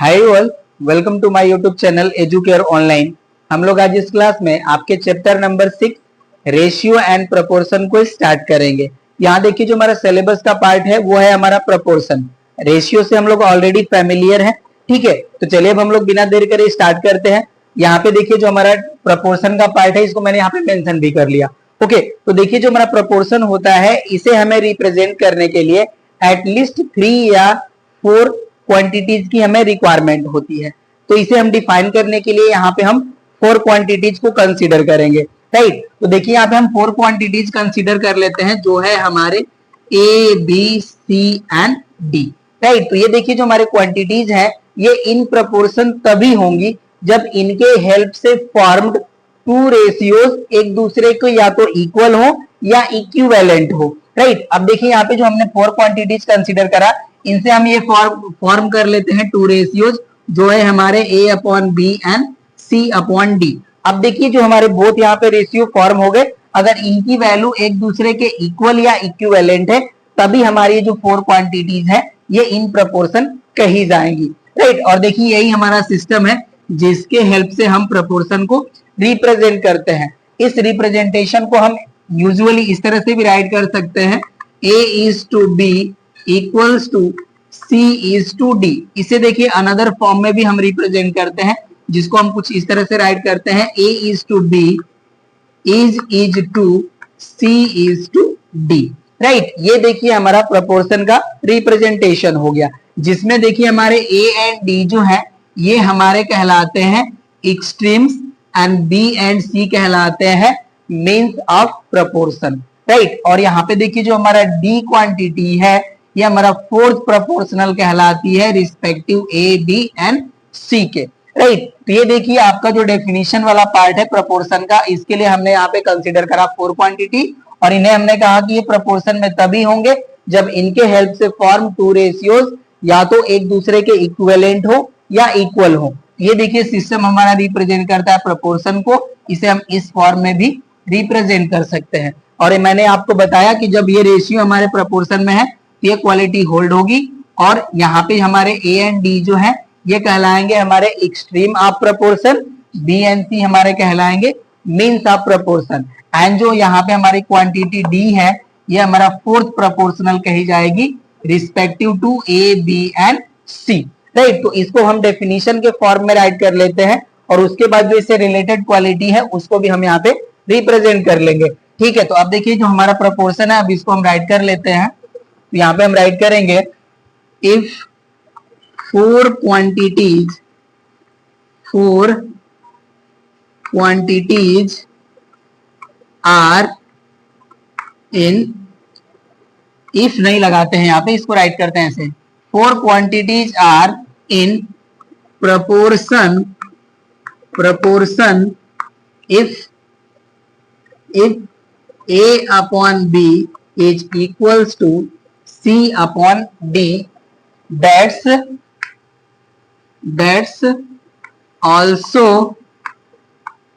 Hi all, welcome to my YouTube channel Educare online. हम लोग आज इस क्लास में आपके chapter number 6 ratio and proportion को स्टार्ट करेंगे। यहाँ देखिए जो हमारा सिलेबस का पार्ट है वो है हमारा प्रोपोर्शन। रेशियो से हम लोग ऑलरेडी फैमिलियर है, ठीक है। तो चलिए अब हम लोग बिना देर करे स्टार्ट करते हैं। यहाँ पे देखिए जो हमारा प्रोपोर्शन का पार्ट है इसको मैंने यहाँ पे मेंशन भी कर लिया। ओके, तो देखिए जो हमारा प्रोपोर्शन होता है इसे हमें रिप्रेजेंट करने के लिए एटलीस्ट 3 या 4 क्वांटिटीज की हमें रिक्वायरमेंट होती है। तो इसे हम डिफाइन करने के लिए यहाँ पे हम 4 क्वांटिटीज को कंसीडर करेंगे, राइट। तो देखिए यहाँ पे हम 4 क्वांटिटीज कंसीडर कर लेते हैं जो है हमारे A B C and D, right. तो ये देखिए जो हमारे क्वांटिटीज है ये इन प्रोपोर्शन तभी होंगी जब इनके हेल्प से फॉर्म्ड 2 रेशियोज एक दूसरे को या तो इक्वल हो या इक्विवेलेंट हो, राइट। अब देखिए यहाँ पे जो हमने 4 क्वांटिटीज कंसीडर करा इनसे हम ये फॉर्म कर लेते हैं 2 रेशियोज जो है हमारे a upon B and c upon D. अब देखिए जो हमारे बोथ यहाँ पे रेशियो फॉर्म हो गए, अगर इनकी वैल्यू एक दूसरे के इक्वल या इक्विवेलेंट है तभी हमारी जो 4 क्वांटिटीज है ये इन प्रोपोर्शन कही जाएंगी, राइट। और देखिए यही हमारा सिस्टम है जिसके हेल्प से हम प्रोपोर्शन को रिप्रेजेंट करते हैं। इस रिप्रेजेंटेशन को हम यूजुअली इस तरह से भी राइट कर सकते हैं, a is to b equals to C is to D। इसे देखिए अनदर फॉर्म में भी हम रिप्रेजेंट करते हैं जिसको हम कुछ इस तरह से राइट करते हैं, A is to B is to C is to D, right. ये देखिए हमारा प्रोपोर्शन का रिप्रेजेंटेशन हो गया जिसमें देखिए हमारे A एंड D जो है ये हमारे कहलाते हैं extremes and B and C कहलाते हैं मीन्स ऑफ प्रोपोर्शन, राइट। और यहाँ पे देखिए जो हमारा D क्वांटिटी है ये हमारा फोर्थ प्रोपोर्शनल कहलाती है रिस्पेक्टिव ए बी एंड सी के, राइट। तो ये देखिए आपका जो डेफिनेशन वाला पार्ट है प्रोपोर्शन का, इसके लिए हमने यहाँ पे कंसीडर करा 4 क्वांटिटी और इन्हें हमने कहा कि ये प्रोपोर्शन में तभी होंगे जब इनके हेल्प से फॉर्म 2 रेशियोज या तो एक दूसरे के इक्विवेलेंट हो या इक्वल हो। ये देखिए सिस्टम हमारा रिप्रेजेंट करता है प्रोपोर्शन को, इसे हम इस फॉर्म में भी रिप्रेजेंट कर सकते हैं। और मैंने आपको बताया कि जब ये रेशियो हमारे प्रोपोर्शन में है ये क्वालिटी होल्ड होगी और यहाँ पे हमारे ए एंड डी जो है ये कहलाएंगे हमारे extreme of proportion, B and C हमारे कहलाएंगे मीन्स ऑफ प्रोपोर्शन एंड जो यहाँ पे हमारी क्वांटिटी डी है ये हमारा फोर्थ प्रोपोर्शनल कही जाएगी respective to A B and C, right. तो इसको हम डेफिनेशन के फॉर्म में राइट कर लेते हैं और उसके बाद जो इससे रिलेटेड क्वालिटी है उसको भी हम यहाँ पे रिप्रेजेंट कर लेंगे, ठीक है। तो अब देखिए जो हमारा प्रोपोर्शन है अब इसको हम राइट कर लेते हैं। यहाँ पे हम राइट करेंगे if 4 quantities are in, if नहीं लगाते हैं यहाँ पे, इसको राइट करते हैं ऐसे, 4 quantities are in proportion if a upon b is equals to C upon D, that's also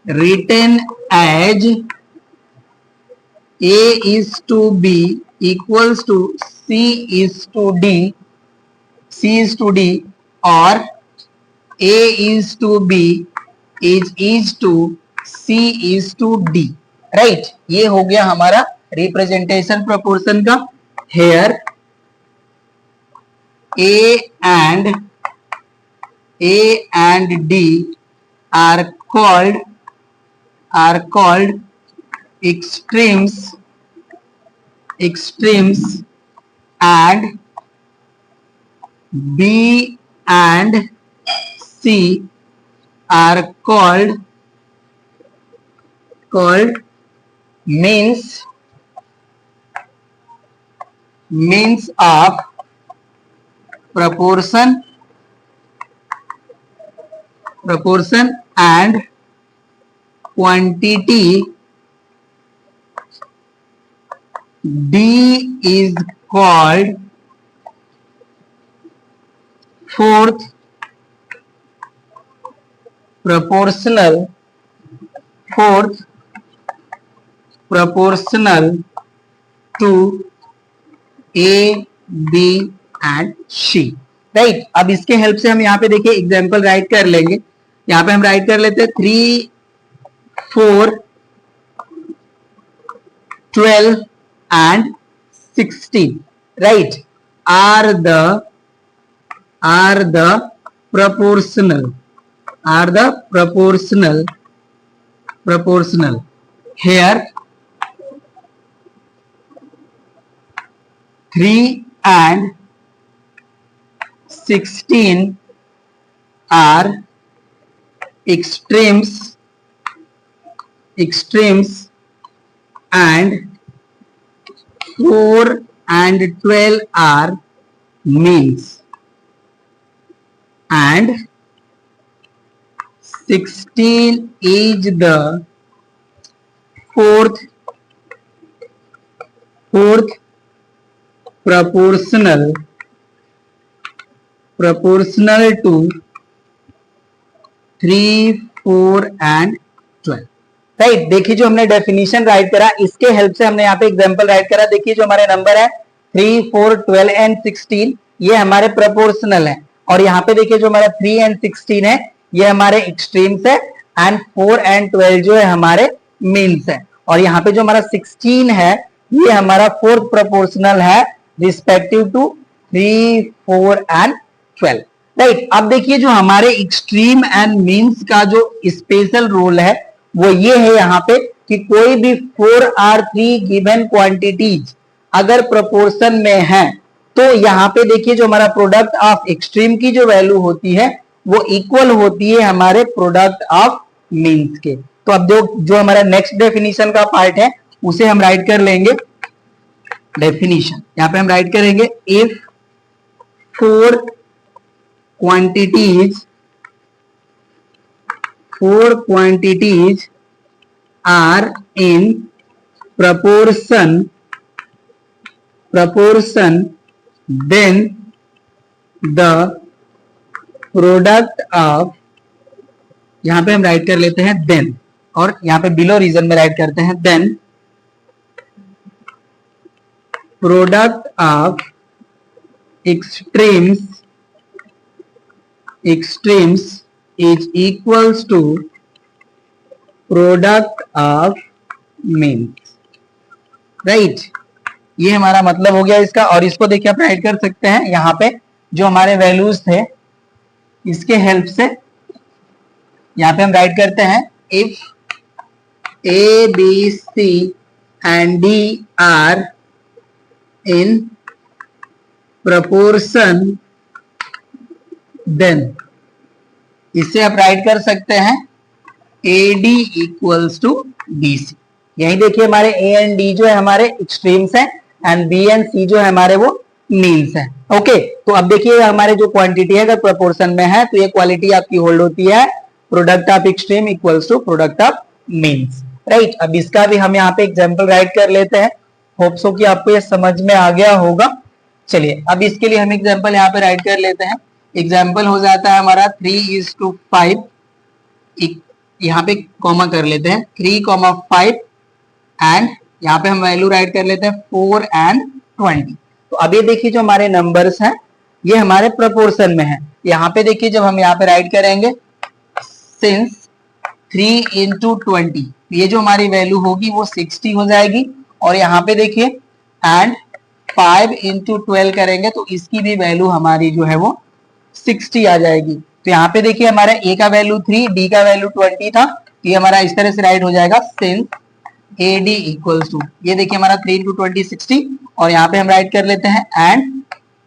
written as A is to B equals to C is to D or A is to B is to C is to D, right. ये हो गया हमारा representation proportion का। Here A and D are called extremes and B and C are called means of proportion and quantity D is called fourth proportional to A, B and C, right. अब इसके help से हम यहाँ पे देखिए example right कर लेंगे। यहाँ पे हम राइट कर लेते हैं 3, 4, 12 and 16, right, are the proportional here 3 and 16 are extremes and 4 and 12 are means, and 16 is the fourth proportional to 3, 4 and 12, right. देखिए जो हमने डेफिनेशन राइट करा, इसके हेल्प से हमने यहाँ पे एग्जांपल राइट करा। देखिए जो हमारे नंबर है 3, 4, 12 एंड 16, ये हमारे प्रोपोर्शनल है। और यहाँ पे देखिए जो हमारा 3 एंड 16 है ये हमारे एक्सट्रीम्स है, एंड 4 एंड 12 जो है हमारे मीन्स है। और यहाँ पे जो हमारा 16 है ये हमारा फोर्थ प्रोपोर्शनल है रिस्पेक्टिव टू 3, 4 एंड 12, राइट। अब देखिए जो हमारे एक्सट्रीम एंड मीन्स का जो स्पेशल रोल है वो ये है यहाँ पे कि कोई भी 4 और 3 गिवन क्वांटिटीज अगर प्रोपोर्शन में है तो यहाँ पे देखिए जो हमारा प्रोडक्ट ऑफ एक्सट्रीम की जो वैल्यू होती है वो इक्वल होती है हमारे प्रोडक्ट ऑफ मीन्स के। तो अब जो हमारा नेक्स्ट डेफिनेशन का पार्ट है उसे हम राइट कर लेंगे। डेफिनेशन यहाँ पे हम राइट करेंगे, if 4 quantities are in proportion, then the product of, यहाँ पे हम राइट कर लेते हैं देन, और यहाँ पे बिलो रीजन में राइट करते हैं then product of extremes is equals to product of means, right. ये हमारा मतलब हो गया इसका। और इसको देखिए आप राइट कर सकते हैं यहाँ पे जो हमारे वैल्यूज थे इसके हेल्प से। यहाँ पे हम राइट करते हैं, if A, B, C and D are in proportion, then इससे आप राइट कर सकते हैं AD इक्वल्स टू BC। यही देखिए हमारे A एंड D जो है हमारे एक्सट्रीम्स हैं, एंड B एंड C जो है हमारे वो मीन्स हैं। ओके, तो अब देखिए हमारे जो क्वांटिटी है अगर प्रोपोर्शन में है तो ये क्वालिटी आपकी होल्ड होती है, product of extreme equals to product of means, right. अब इसका भी हम यहाँ पे एग्जाम्पल राइट कर लेते हैं। होप सो कि आपको ये समझ में आ गया होगा। चलिए अब इसके लिए हम एग्जाम्पल यहाँ पे राइट कर लेते हैं। एग्जाम्पल हो जाता है हमारा 3:5, यहाँ पे कॉमा कर लेते हैं 3,5, एंड यहाँ पे हम वैल्यू राइट कर लेते हैं 4 एंड 20। तो अब ये देखिए जो हमारे नंबर्स हैं ये हमारे प्रोपोर्शन में है। यहाँ पे देखिए जब हम यहाँ पे राइट करेंगे सिंस 3 into 20, ये जो हमारी वैल्यू होगी वो 60 हो जाएगी। और यहाँ पे देखिए एंड 5 into 12 करेंगे तो इसकी भी वैल्यू हमारी जो है वो 60 आ जाएगी। तो यहाँ पे देखिए हमारा A का वैल्यू 3, D का वैल्यू 20 था, तो ये हमारा इस तरह से राइट हो जाएगा सिंस AD इक्वल्स टू, ये देखिए हमारा 3 into 20 60, और यहाँ पे हम राइट कर लेते हैं एंड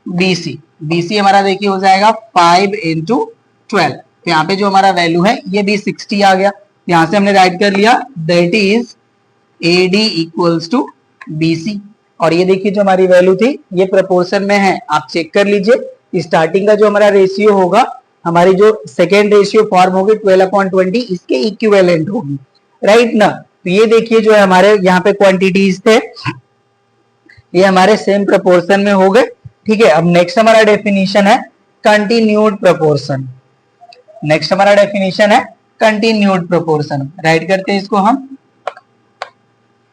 BC हमारा देखिए हो जाएगा 5 into 12। तो यहाँ पे जो हमारा वैल्यू है ये भी 60 आ गया। यहाँ से हमने राइट कर लिया that is AD equals to BC। और ये देखिए जो हमारी वैल्यू थी ये प्रोपोर्शन में है, आप चेक कर लीजिए। स्टार्टिंग का जो हमारा रेशियो होगा, हमारी जो सेकेंड रेशियो फॉर्म होगी 12/20 इसके इक्विवेलेंट होगी, राइट ना। तो ये देखिए जो है हमारे यहाँ पे क्वांटिटीज थे ये हमारे सेम प्रोपोर्शन में हो गए, ठीक है। अब नेक्स्ट हमारा डेफिनेशन है कंटिन्यूड प्रोपोर्शन। नेक्स्ट हमारा डेफिनेशन है कंटिन्यूड प्रोपोर्शन। राइट करते हैं इसको हम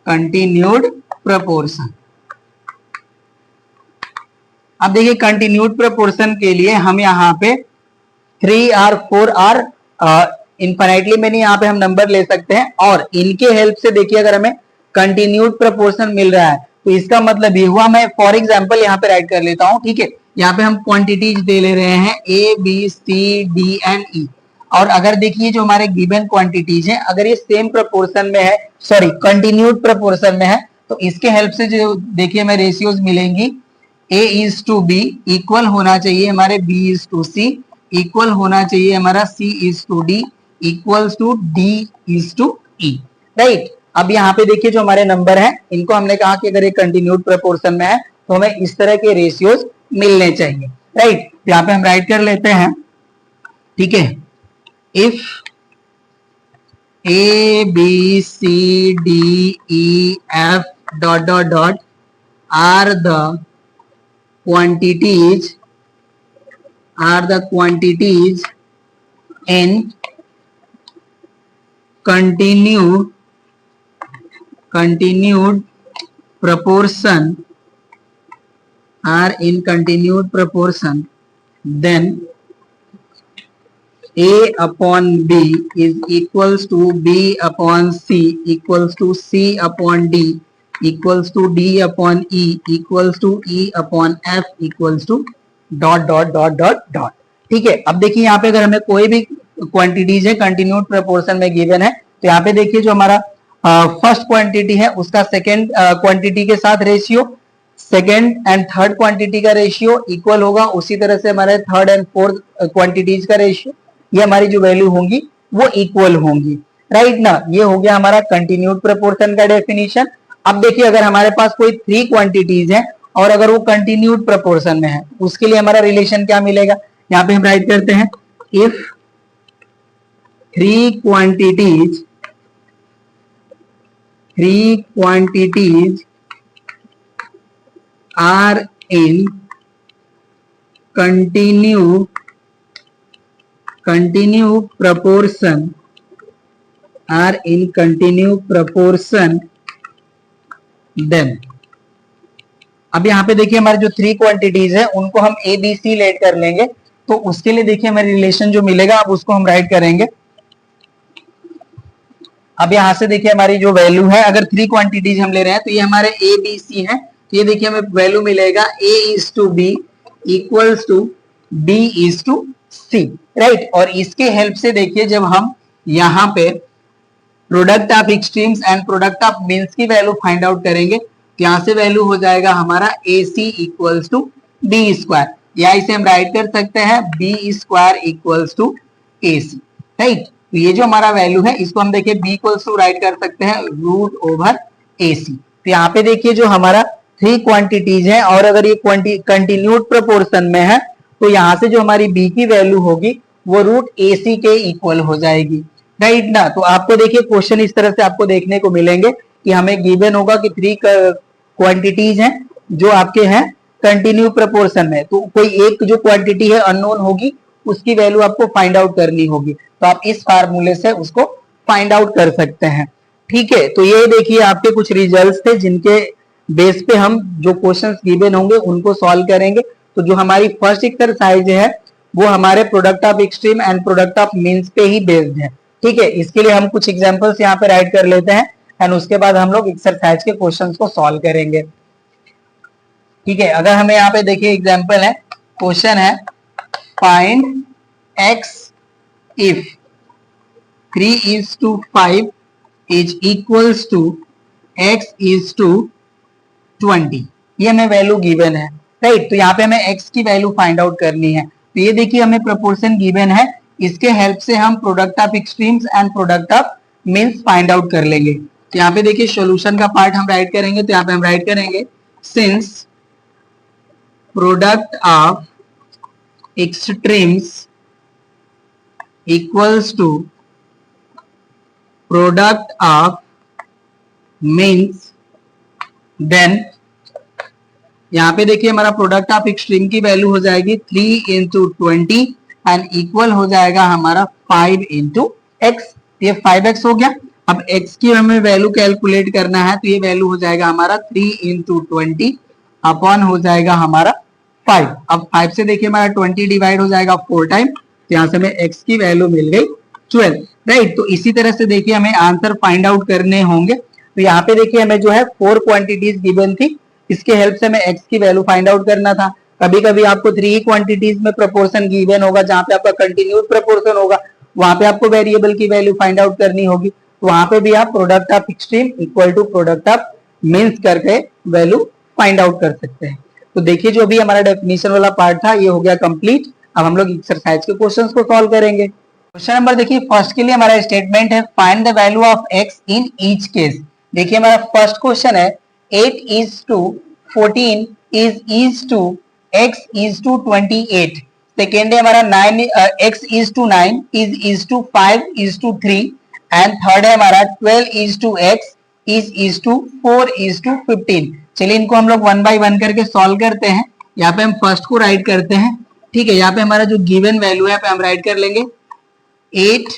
कंटिन्यूड प्रोपोर्शन। अब देखिए कंटिन्यूड प्रोपोर्शन के लिए हम यहाँ पे 3r 4r इनफाइनाइटली मैनी यहाँ पे हम नंबर ले सकते हैं, और इनके हेल्प से देखिए अगर हमें कंटिन्यूड प्रोपोर्शन मिल रहा है तो इसका मतलब ये हुआ, मैं फॉर एग्जांपल यहाँ पे राइट कर लेता हूँ, ठीक है। यहाँ पे हम क्वांटिटीज दे ले रहे हैं A B C D and E, और अगर देखिए जो हमारे गिवन क्वांटिटीज हैं अगर ये सेम प्रोपोर्शन में है, सॉरी कंटिन्यूड प्रोपोर्शन में है, तो इसके हेल्प से जो देखिए हमें रेशियोज मिलेंगी a is to B equal होना चाहिए हमारे b is to C, equal होना चाहिए हमारा c is to D, equals to d is to e, राइट। अब यहाँ पे देखिए जो हमारे नंबर हैं इनको हमने कहा कि अगर ये कंटिन्यूड प्रोपोर्शन में है तो हमें इस तरह के रेशियोज मिलने चाहिए, राइट। यहाँ पे हम राइट कर लेते हैं, ठीक है। If a b c d e f dot dot dot are the quantities in continued proportion then a upon b is equals to b upon c equals to c upon d equals to d upon e equals to e upon f equals to dot dot dot dot dot, ठीक है। अब देखिए यहाँ पे अगर हमें कोई भी क्वांटिटीज है कंटिन्यूड प्रोपोर्शन में गिवन है तो यहाँ पे देखिए जो हमारा फर्स्ट क्वांटिटी है उसका सेकंड क्वांटिटी के साथ ratio, second and third quantity का रेशियो इक्वल होगा, उसी तरह से हमारे थर्ड एंड फोर्थ क्वांटिटीज का रेशियो, ये हमारी जो वैल्यू होंगी वो इक्वल होंगी, राइट ना। ये हो गया हमारा कंटिन्यूड प्रोपोर्शन का डेफिनेशन। अब देखिए अगर हमारे पास कोई 3 क्वांटिटीज है और अगर वो कंटिन्यूड प्रोपोर्शन में है उसके लिए हमारा रिलेशन क्या मिलेगा, यहाँ पे हम राइट करते हैं if 3 quantities are in continue proportion then, अब यहाँ पे देखिए हमारे जो 3 क्वांटिटीज है उनको हम ए बी सी लेट कर लेंगे, तो उसके लिए देखिए हमें रिलेशन जो मिलेगा अब उसको हम राइट करेंगे। अब यहाँ से देखिए हमारी जो वैल्यू है अगर 3 क्वांटिटीज हम ले रहे हैं तो ये हमारे ए बी सी है, तो ये देखिए हमें वैल्यू मिलेगा A is to B equals to B is to C, right. और इसके हेल्प से देखिए जब हम यहाँ पे product of extremes and product of means की वैल्यू फाइंड आउट करेंगे तो यहाँ से वैल्यू हो जाएगा हमारा A C equals to B square, या इसे हम राइट कर सकते हैं B square equals to A C, right. तो ये जो हमारा वैल्यू है इसको हम देखिए बी इक्वल्स टू राइट कर सकते हैं रूट ओवर ए सी। तो यहाँ पे देखिए जो हमारा 3 क्वांटिटीज है और अगर ये कंटिन्यूड प्रोपोर्शन में है तो यहाँ से जो हमारी बी की वैल्यू होगी वो रूट ए सी के इक्वल हो जाएगी, राइट ना। तो आपको देखिए क्वेश्चन इस तरह से आपको देखने को मिलेंगे कि हमें गिवन होगा कि 3 क्वांटिटीज हैं जो आपके हैं कंटिन्यू प्रोपोर्शन में, तो कोई एक जो क्वांटिटी है अननोन होगी उसकी वैल्यू आपको फाइंड आउट करनी होगी, तो आप इस फार्मूले से उसको फाइंड आउट कर सकते हैं, ठीक है। तो ये देखिए आपके कुछ रिजल्ट्स थे जिनके बेस पे हम जो क्वेश्चंस गिवन होंगे उनको सॉल्व करेंगे। तो जो हमारी फर्स्ट एक्सरसाइज है वो हमारे product of extreme and product of means पे ही बेस्ड है, ठीक है। इसके लिए हम कुछ एग्जांपल्स यहाँ पे राइट कर लेते हैं एंड उसके बाद हम लोग एक्सरसाइज के क्वेश्चंस को सॉल्व करेंगे, ठीक है। अगर हमें यहाँ पे देखिए एग्जांपल है, क्वेश्चन है find x if 3 is to 5 is equals to x is to 20, ये हमें वैल्यू गिवन है, राइट। तो यहाँ पे हमें x की वैल्यू फाइंड आउट करनी है, तो ये देखिए हमें प्रोपोर्शन गिवन है, इसके हेल्प से हम product of extremes and product of means find out कर लेंगे। तो यहाँ पे देखिए सॉल्यूशन का पार्ट हम राइट करेंगे, तो यहाँ पे हम राइट करेंगे since product of extremes equals to product of means then, यहाँ पे देखिए हमारा प्रोडक्ट ऑफ एक्सट्रीम की वैल्यू हो जाएगी 3 इंटू 20 एंड इक्वल हो जाएगा हमारा 5 इंटू एक्स, ये 5x हो गया। अब x की हमें वैल्यू कैलकुलेट करना है तो ये वैल्यू हो जाएगा हमारा 3 इंटू 20 अपॉन हो जाएगा हमारा 5। अब 5 से देखिए हमारा 20 डिवाइड हो जाएगा 4 टाइम, तो यहाँ से हमें x की वैल्यू मिल गई 12, राइट। तो इसी तरह से देखिए हमें आंसर फाइंड आउट करने होंगे। तो यहाँ पे देखिए हमें जो है 4 क्वांटिटीज गिवन थी, इसके हेल्प से हमें x की वैल्यू फाइंड आउट करना था। कभी कभी आपको 3 क्वांटिटीज में प्रोपोर्शन गिवन होगा, जहां पे आपका कंटिन्यूड प्रोपोर्शन होगा, वहां पे आपको वेरिएबल की वैल्यू फाइंड आउट करनी होगी। तो वहां पे भी आप product of extreme equal to product of means करके वैल्यू फाइंड आउट कर सकते हैं। तो देखिए जो भी हमारा डेफिनेशन वाला पार्ट था ये हो गया कंप्लीट। अब हम लोग एक्सरसाइज के क्वेश्चंस को सॉल्व करेंगे। क्वेश्चन नंबर देखिए फर्स्ट के लिए हमारा स्टेटमेंट है find the value of x in each case. देखिए हमारा फर्स्ट क्वेश्चन है 8:14 is to x is to 28। Second है हमारा 9 x is to 9 is to 5 is to 3 and third है हमारा 12 is to x is to 4 is to 15। चलिए इनको हम लोग 1 बाय 1 करके सॉल्व करते हैं। यहाँ पे हम फर्स्ट को राइट करते हैं, ठीक है। यहाँ पे हमारा जो गिवन वैल्यू है यहाँ पे हम राइट कर लेंगे 8,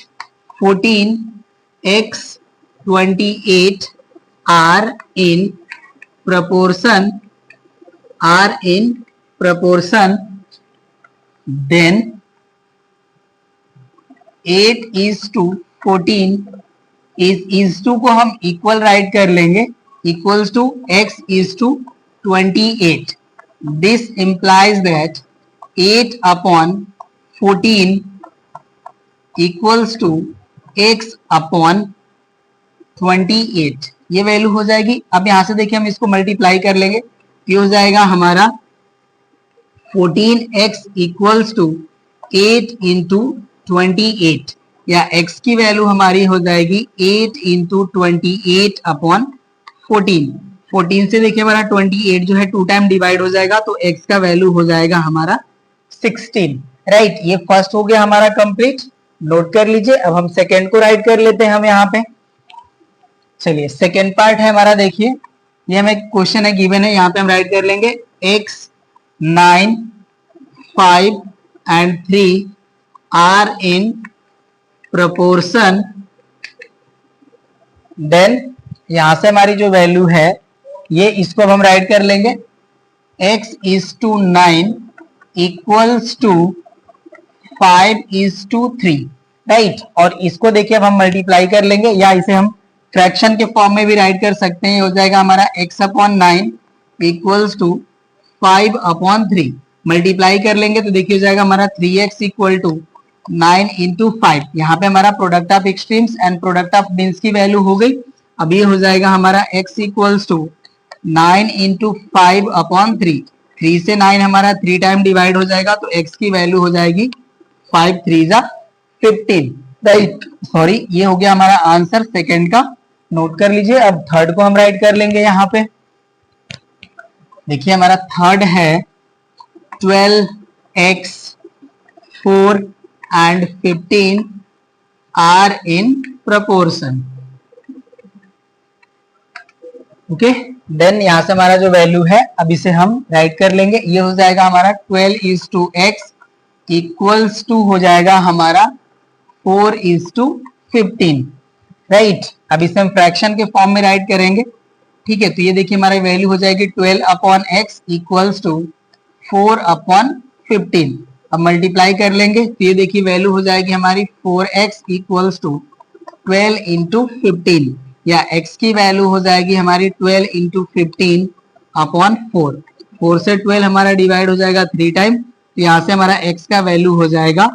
14, x, 28 are in proportion then 8:14 is to को हम इक्वल राइट कर लेंगे equals to x is to 28। This implies that 8/14 equals to x upon 28। ये वैल्यू हो जाएगी। अब यहां से देखिए हम इसको मल्टीप्लाई कर लेंगे, ये हो जाएगा हमारा 14x इक्वल्स टू 8 इंटू 28, या x की वैल्यू हमारी हो जाएगी 8 इंटू 28 अपॉन 14। 14 से देखिए हमारा 28 जो है 2 टाइम डिवाइड हो जाएगा, तो x का वैल्यू हो जाएगा हमारा 16, राइट। ये फर्स्ट हो गया हमारा कंप्लीट, नोट कर लीजिए। अब हम सेकेंड को राइट कर लेते हैं हम यहाँ पे। चलिए सेकेंड पार्ट है हमारा, देखिए ये हमें क्वेश्चन है गिवन है, यहाँ पे हम राइट कर लेंगे x, 9, 5 and 3 are in proportion, then यहां से हमारी जो वैल्यू है ये इसको अब हम राइट कर लेंगे x is to 9 equals to 5 is to 3, right. और इसको देखिए अब हम मल्टीप्लाई कर लेंगे, या इसे हम फ्रैक्शन के फॉर्म में भी राइट कर सकते हैं। हो जाएगा हमारा x upon 9 equals to 5 upon 3। Multiply कर लेंगे तो देखिए हो जाएगा हमारा 3x इक्वल टू 9 इंटू 5। यहाँ पे हमारा product of extremes and product of means की वैल्यू हो गई। अब ये हो जाएगा हमारा x equals to 9 into 5 upon 3। 3 से 9 हमारा 3 टाइम डिवाइड हो जाएगा, तो x की वैल्यू हो जाएगी 5 3 15, राइट। सॉरी, ये हो गया हमारा आंसर सेकेंड का, नोट कर लीजिए। अब थर्ड को हम राइट कर लेंगे यहाँ पे। देखिए हमारा थर्ड है 12x, 4 and 15 are in proportion, okay. Then यहां से हमारा जो वैल्यू है अब इसे हम राइट कर लेंगे, ये हो जाएगा हमारा 12:x इक्वल्स टू हो जाएगा हमारा 4:15, राइट। अब इसे हम फ्रैक्शन के फॉर्म में राइट करेंगे, ठीक है। तो ये देखिए हमारी वैल्यू हो जाएगी 12 upon x equals to 4 upon 15। अब मल्टीप्लाई कर लेंगे तो ये देखिए वैल्यू हो जाएगी हमारी 4x इक्वल्स टू 12 इंटू 15, या x की वैल्यू हो जाएगी हमारी 12 इंटू 15 अपॉन 4। 4 से 12 हमारा डिवाइड हो जाएगा 3 टाइम, तो यहाँ से हमारा x का वैल्यू हो जाएगा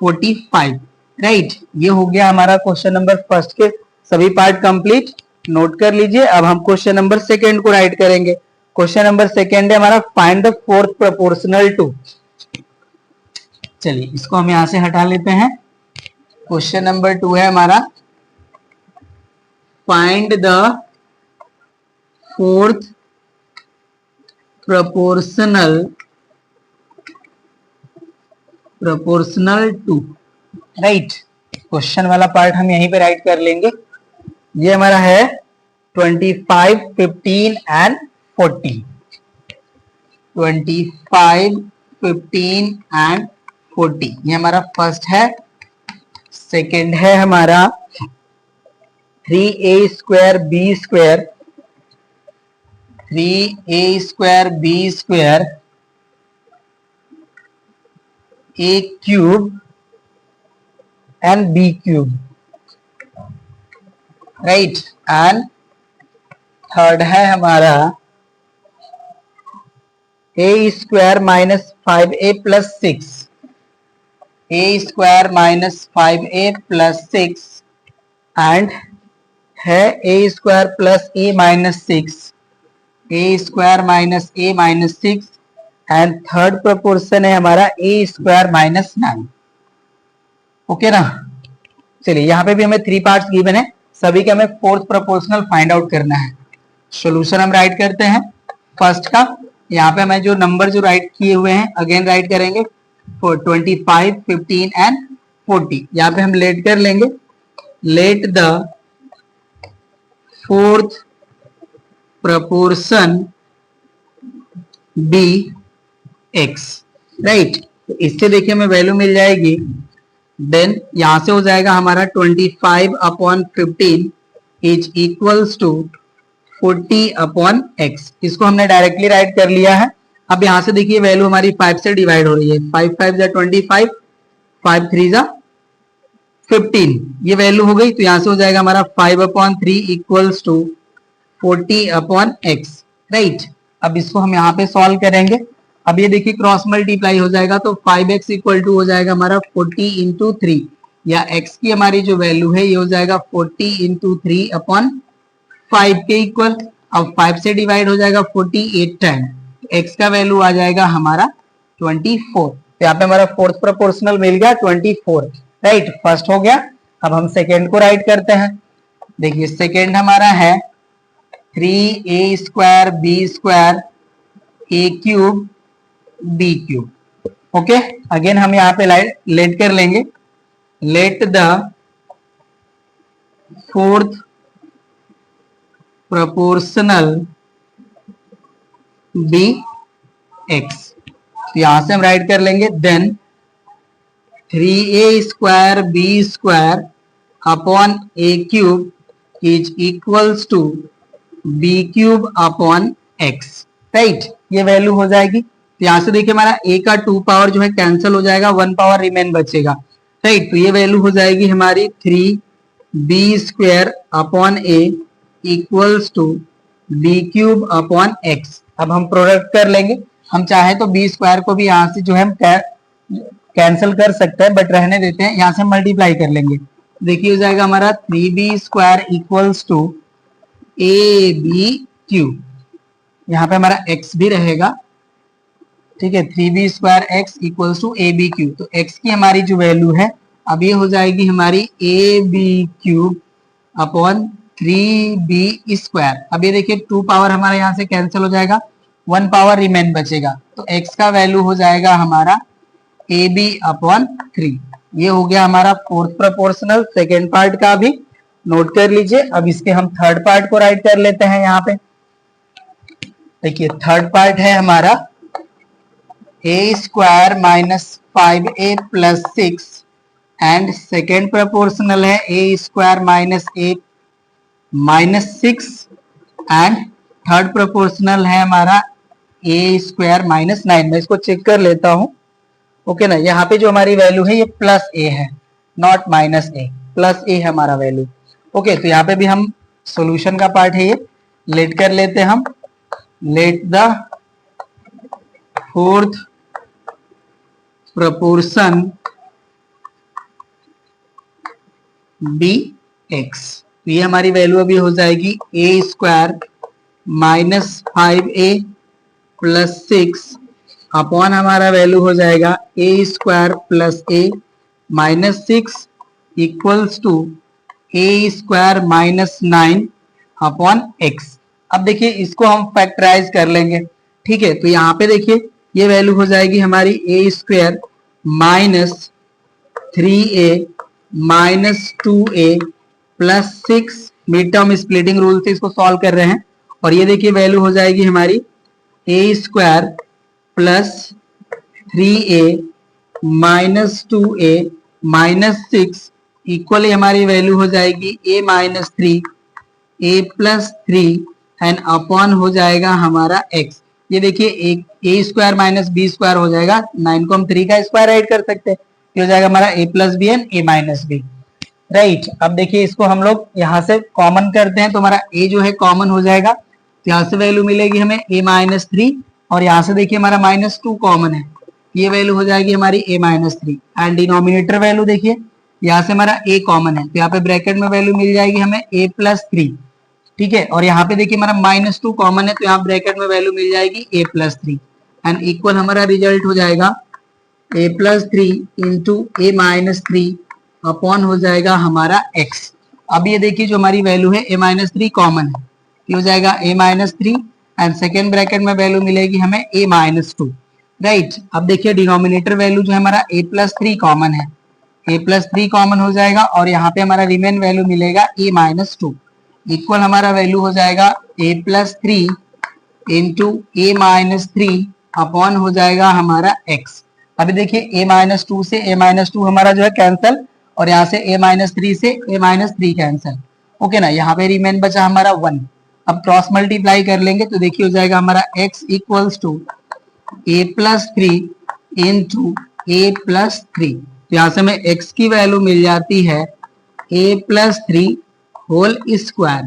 45, राइट। ये हो गया हमारा क्वेश्चन नंबर फर्स्ट के सभी पार्ट कंप्लीट, नोट कर लीजिए। अब हम क्वेश्चन नंबर सेकेंड को राइट करेंगे। क्वेश्चन नंबर सेकेंड है हमारा find the fourth proportional to. चलिए इसको हम यहां से हटा लेते हैं। क्वेश्चन नंबर 2 है हमारा find the fourth proportional to, right. Question वाला पार्ट हम यहीं पे राइट कर लेंगे। ये हमारा है 25, 15 एंड 40। 25, 15 एंड 40 ये हमारा फर्स्ट है। सेकंड है हमारा 3a square b square A cube and B cube, right. And third है हमारा ए square minus 5a plus 6, A square minus 5a plus 6 and है A square plus A minus 6, A square minus A minus 6 and third proportion है हमारा ए square minus 9। Okay ना। चलिए यहाँ पे भी हमें 3 पार्ट्स गिवन है, सभी के हमें फोर्थ प्रोपोर्शनल फाइंड आउट करना है। सॉल्यूशन हम राइट करते हैं फर्स्ट का। यहाँ पे हमें जो नंबर जो राइट किए हुए हैं अगेन राइट करेंगे, 25, 15 एंड 40। यहाँ पे हम लेट कर लेंगे, let the fourth proportion be X, right. तो इससे देखिए हमें वैल्यू मिल जाएगी, देन यहां से हो जाएगा हमारा 25 upon 15 is equals to 40 upon X. इसको हमने डायरेक्टली राइट कर लिया है। अब यहां से देखिए वैल्यू हमारी 5 से डिवाइड हो रही है, 5 5 जा 25, 5 3 जा 15, ये वैल्यू हो गई। तो यहां से हो जाएगा हमारा 5 upon 3 equals to 40 upon X, right. अब इसको हम यहाँ पे सॉल्व करेंगे। अब ये देखिए क्रॉस मल्टीप्लाई हो जाएगा, तो 5x इक्वल टू हो जाएगा हमारा 40 इंटू 3, या x की हमारी जो वैल्यू है ये हो जाएगा 40 इंटू 3 अपॉन 5 के इक्वल। अब 5 से डिवाइड हो जाएगा 48 टाइम, x का वैल्यू आ जाएगा हमारा 24। तो यहाँ पे हमारा फोर्थ प्रोपोर्शनल मिल गया 24, राइट। फर्स्ट हो गया। अब हम सेकेंड को राइट करते हैं। देखिए सेकेंड हमारा है 3a square B square A cube B cube. Okay, again हम यहाँ पे लेट कर लेंगे, let the fourth proportional be X. तो यहां से हम राइट कर लेंगे, then 3a square B square upon A cube is equals to B cube upon X, right. ये वैल्यू हो जाएगी। तो यहां से देखिए हमारा a का 2 पावर जो है कैंसिल हो जाएगा, 1 पावर रिमेन बचेगा, राइट। तो ये वैल्यू हो जाएगी हमारी 3b square upon a equals to B cube upon X. अब हम प्रोडक्ट कर लेंगे, हम चाहे तो b स्क्वायर को भी यहां से जो है हम कैंसिल कर सकते हैं, बट रहने देते हैं, यहां से मल्टीप्लाई कर लेंगे। देखिए हो जाएगा हमारा 3b square equals to A B cube, यहाँ पे हमारा x भी रहेगा, ठीक है। 3b square X equals to A B cube. तो x की हमारी जो वैल्यू है अब ये हो जाएगी हमारी A B cube upon 3b square. अब ये देखिए 2 पावर हमारे यहाँ से कैंसिल हो जाएगा, 1 पावर रिमेन बचेगा। तो x का वैल्यू हो जाएगा हमारा ए बी अपॉन 3। ये हो गया हमारा फोर्थ प्रोपोर्शनल सेकेंड पार्ट का भी नोट कर लीजिए। अब इसके हम थर्ड पार्ट को राइट कर लेते हैं। यहाँ पे देखिए थर्ड पार्ट है हमारा a square minus 5a plus 6 and second proportional है a square minus a minus 6 and third proportional है हमारा a स्क्वायर माइनस 9। मैं इसको चेक कर लेता हूं, ओके ना। यहाँ पे जो हमारी वैल्यू है ये प्लस a है, not minus a, plus a है हमारा वैल्यू। ओके, तो यहाँ पे भी हम सॉल्यूशन का पार्ट है ये लेट कर लेते हैं हम, let the fourth proportion be X. तो ये हमारी वैल्यू अभी हो जाएगी a square minus 5a plus 6 upon हमारा वैल्यू हो जाएगा a square plus a minus 6 equals to a square minus 9 upon x। अब देखिए इसको हम फैक्टराइज कर लेंगे, ठीक है। तो यहाँ पे देखिए ये वैल्यू हो जाएगी हमारी a square minus 3a minus 2a plus 6, mid term splitting rule से इसको सॉल्व कर रहे हैं। और ये देखिए वैल्यू हो जाएगी हमारी a square plus 3a minus 2a minus 6 equally हमारी वैल्यू हो जाएगी a minus 3 a plus 3 and upon हो जाएगा हमारा x। ये देखिए एक ए स्क्वायर माइनस बी स्क्वायर हो जाएगा, 9 को हम 3 का स्क्वायर ऐड कर सकते हैं, ये हो जाएगा हमारा A plus B and A minus B. Right, अब देखिए इसको हम लोग यहाँ से कॉमन करते हैं तो हमारा ए जो है कॉमन हो जाएगा, तो यहाँ से वैल्यू मिलेगी हमें ए माइनस 3 और यहाँ से देखिए हमारा -2 कॉमन है, ये वैल्यू हो जाएगी हमारी ए माइनस 3 एंड डिनोमिनेटर वैल्यू देखिए यहाँ से हमारा a कॉमन है, तो यहाँ पे ब्रैकेट में वैल्यू मिल जाएगी हमें a प्लस 3, ठीक है, और यहाँ पे देखिए हमारा -2 कॉमन है, तो यहाँ ब्रैकेट में वैल्यू मिल जाएगी a प्लस 3 एंड इक्वल हमारा रिजल्ट हो जाएगा a plus 3 into A minus 3 upon हो जाएगा हमारा x। अब ये देखिए जो हमारी वैल्यू है a माइनस 3 कॉमन है, ये हो जाएगा a minus 3 and second bracket में वैल्यू मिलेगी हमें a माइनस 2। राइट, अब देखिए डिनोमिनेटर वैल्यू जो है हमारा a प्लस 3 कॉमन है, a प्लस 3 कॉमन हो जाएगा और यहाँ पे हमारा रिमेन वैल्यू मिलेगा a माइनस 2 इक्वल हमारा वैल्यू हो जाएगा a plus 3 into A minus 3 upon हो जाएगा हमारा x। अभी देखिए a माइनस 2 से a माइनस 2 हमारा जो है कैंसल और यहाँ से a माइनस 3 से a माइनस 3 कैंसल, ओके ना, यहाँ पे रिमेन बचा हमारा 1। अब क्रॉस मल्टीप्लाई कर लेंगे तो देखिए हो जाएगा हमारा x equals to a plus 3 into A plus 3, तो यहाँ से हमें x की वैल्यू मिल जाती है a plus 3 whole square.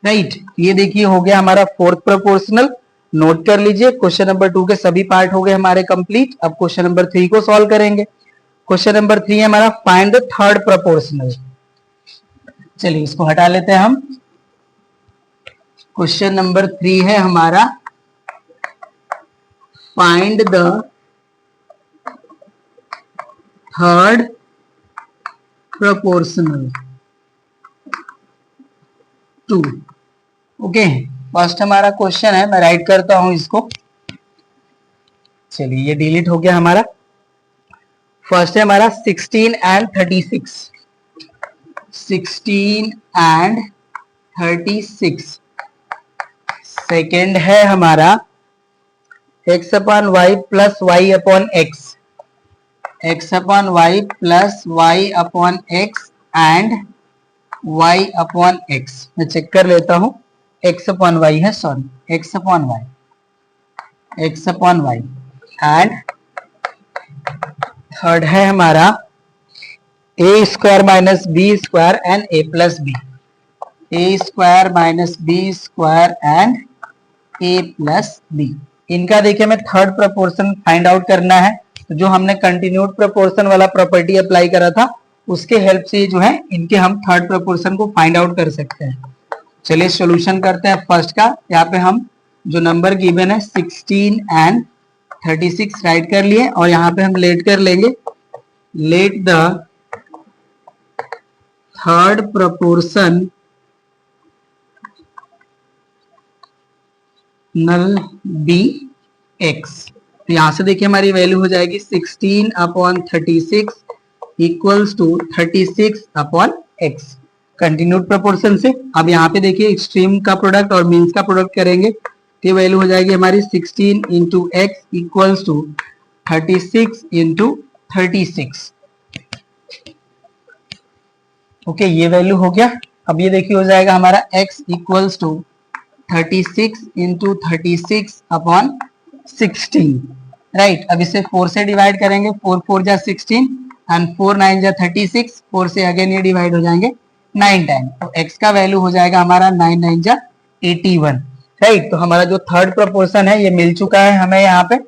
Right, ये देखिए हो गया हमारा फोर्थ प्रोपोर्शनल। नोट कर लीजिए, क्वेश्चन नंबर 2 के सभी पार्ट हो गए हमारे कंप्लीट। अब क्वेश्चन नंबर 3 को सॉल्व करेंगे। क्वेश्चन नंबर 3 है हमारा फाइंड द थर्ड प्रोपोर्शनल। चलिए इसको हटा लेते हैं हम। क्वेश्चन नंबर 3 है हमारा find the third proportional to. Okay, first हमारा क्वेश्चन है, मैं राइट करता हूं इसको। चलिए ये डिलीट हो गया हमारा। फर्स्ट है हमारा 16 एंड 36, 16 एंड 36। सेकेंड है हमारा x upon Y plus Y upon X, x upon Y plus Y upon X and y upon x। मैं चेक कर लेता हूं, x अपॉन वाई है, sorry x upon Y, x upon Y and third है हमारा a square minus B square and a plus B, a square minus B square and a plus B. इनका देखिए हमें third proportion find out करना है, तो जो हमने कंटिन्यूड प्रोपोर्शन वाला प्रॉपर्टी अप्लाई करा था उसके हेल्प से जो है इनके हम थर्ड प्रोपोर्शन को फाइंड आउट कर सकते हैं। चलिए सॉल्यूशन करते हैं फर्स्ट का। यहाँ पे हम जो नंबर गिवन है 16 एंड 36 राइट कर लिए और यहाँ पे हम लेट कर लेंगे, let the third proportional be X. तो यहां से देखिए हमारी वैल्यू हो जाएगी 16 upon 36 equals to 36 upon X, continued proportion से। अब यहाँ पे देखिए एक्सट्रीम का प्रोडक्ट और मीन्स का प्रोडक्ट करेंगे तो वैल्यू हो जाएगी हमारी 16 into X equals to 36 into 36। Okay, ये वैल्यू हो गया। अब ये देखिए हो जाएगा हमारा x equals to 36 into 36 upon 16। Right, अब इसे 4 से डिवाइड करेंगे, 4 4 जा 16 एंड 4 9 जा 36, 4 से अगेन ये डिवाइड हो जाएंगे 9 टाइम, तो x का वैल्यू हो जाएगा हमारा 9 9 जा 81। राइट, तो हमारा जो थर्ड प्रोपोर्शन है ये मिल चुका है हमें यहाँ पे।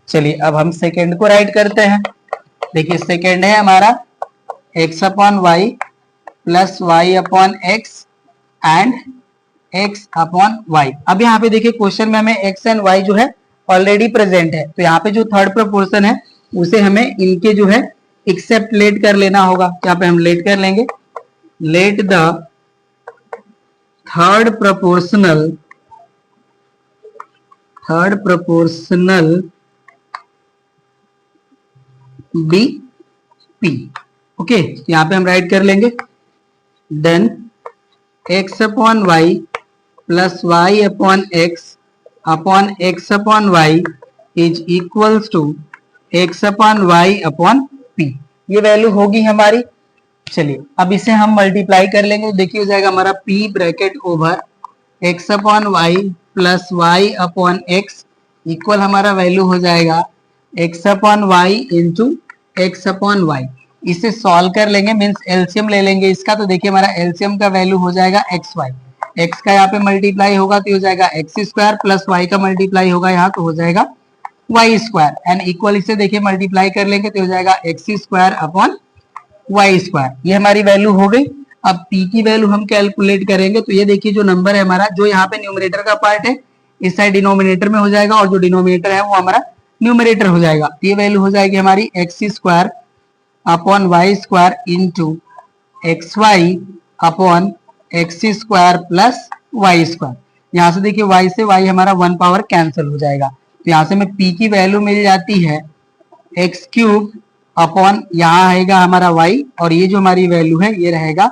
चलिए अब हम सेकेंड को राइट करते हैं। देखिए सेकेंड है हमारा x upon Y plus Y upon X and x upon Y. अब यहाँ पे देखिए क्वेश्चन में हमें x एंड y जो है ऑलरेडी प्रेजेंट है, तो यहाँ पे जो थर्ड प्रोपोर्शन है उसे हमें इनके जो है एक्सेप्ट लेट कर लेना होगा। यहाँ पे हम लेट कर लेंगे, let the third proportional be p. Okay, यहाँ पे हम राइट कर लेंगे, then x upon Y plus Y upon x upon y is equals to x upon y upon p। ये वैल्यू होगी हमारी। चलिए अब इसे हम मल्टीप्लाई कर लेंगे, देखिए हो जाएगा हमारा p bracket over x upon Y plus Y upon x equal हमारा वैल्यू हो जाएगा x upon y into x upon y. इसे सॉल्व कर लेंगे, मीन्स एलसीएम ले लेंगे इसका। तो देखिए हमारा एलसीएम का वैल्यू हो जाएगा एक्स वाई। एक्स का यहाँ पे मल्टीप्लाई होगा तो हो जाएगा एक्स स्क्वायर, प्लस वाई का मल्टीप्लाई होगा यहाँ तो हो जाएगा वाई स्क्वायर, एंड इक्वल इसे देखिए मल्टीप्लाई कर लेंगे तो हो जाएगा x square upon y square. ये हमारी वैल्यू हो गई। अब p की वैल्यू हम कैलकुलेट करेंगे, तो ये देखिए जो नंबर है हमारा, जो यहाँ पे न्यूमरेटर का पार्ट है इस साइड डिनोमिनेटर में हो जाएगा, और जो डिनोमिनेटर है वो हमारा न्यूमरेटर हो जाएगा। ये वैल्यू हो जाएगी हमारी x square upon y square into x y upon x square plus y square. यहाँ से देखिए y से y हमारा 1 पावर कैंसिल हो जाएगा, तो यहाँ से हमें p की वैल्यू मिल जाती है एक्स क्यूब अपॉन यहाँ आएगा हमारा y, और ये जो हमारी वैल्यू है ये रहेगा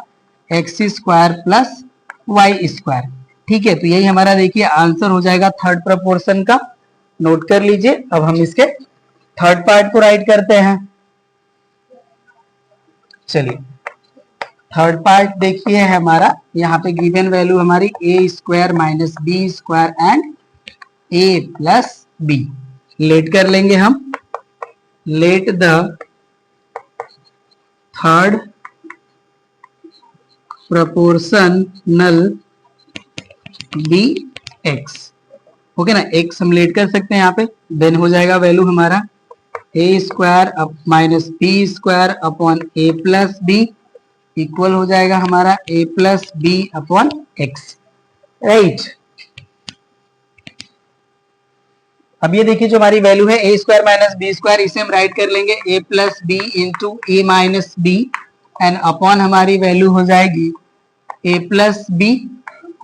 x square plus y square. ठीक है, तो यही हमारा देखिए आंसर हो जाएगा थर्ड प्रपोर्शन का। नोट कर लीजिए। अब हम इसके थर्ड पार्ट को राइट करते हैं। चलिए थर्ड पार्ट देखिए है हमारा, यहाँ पे गिवन वैल्यू हमारी A square minus B square and A plus B. Let कर लेंगे हम। Let the third proportional be X. Okay ना, एक्स हम लेट कर सकते हैं यहाँ पे, देन हो जाएगा वैल्यू हमारा ए square minus B square upon A plus B equal हो जाएगा हमारा A plus B upon X. Right, अब ये देखिए जो हमारी वैल्यू है A square minus B square, इसे हम राइट कर लेंगे A plus B into A minus B, and upon हमारी वैल्यू हो जाएगी ए plus B,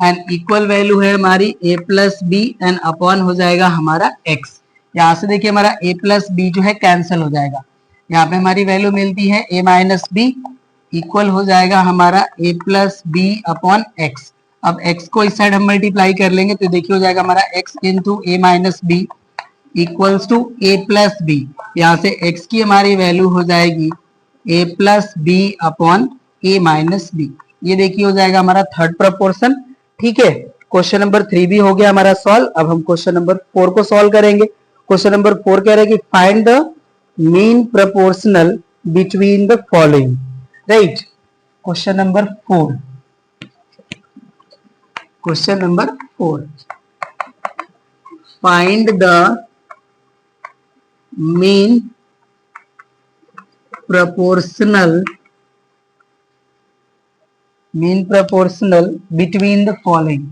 and equal value है हमारी A plus B, and upon हो जाएगा हमारा एक्स। यहाँ से देखिए हमारा ए प्लस बी जो है कैंसिल हो जाएगा, यहाँ पे हमारी वैल्यू मिलती है ए माइनस बी इक्वल हो जाएगा हमारा A plus B upon X. अब एक्स को इस साइड हम मल्टीप्लाई कर लेंगे तो देखिए हो जाएगा हमारा x into A minus b equals to a plus b. यहाँ से एक्स की हमारी वैल्यू हो जाएगी ए plus B upon a minus b. ये देखिए हो जाएगा हमारा थर्ड प्रपोर्शन। ठीक है, क्वेश्चन नंबर 3 भी हो गया हमारा सॉल्व। अब हम क्वेश्चन नंबर 4 को सॉल्व करेंगे। क्वेश्चन नंबर 4 कह रहे हैं कि find the mean proportional between the following. Right, question number 4। Question number 4, find the mean proportional between the following,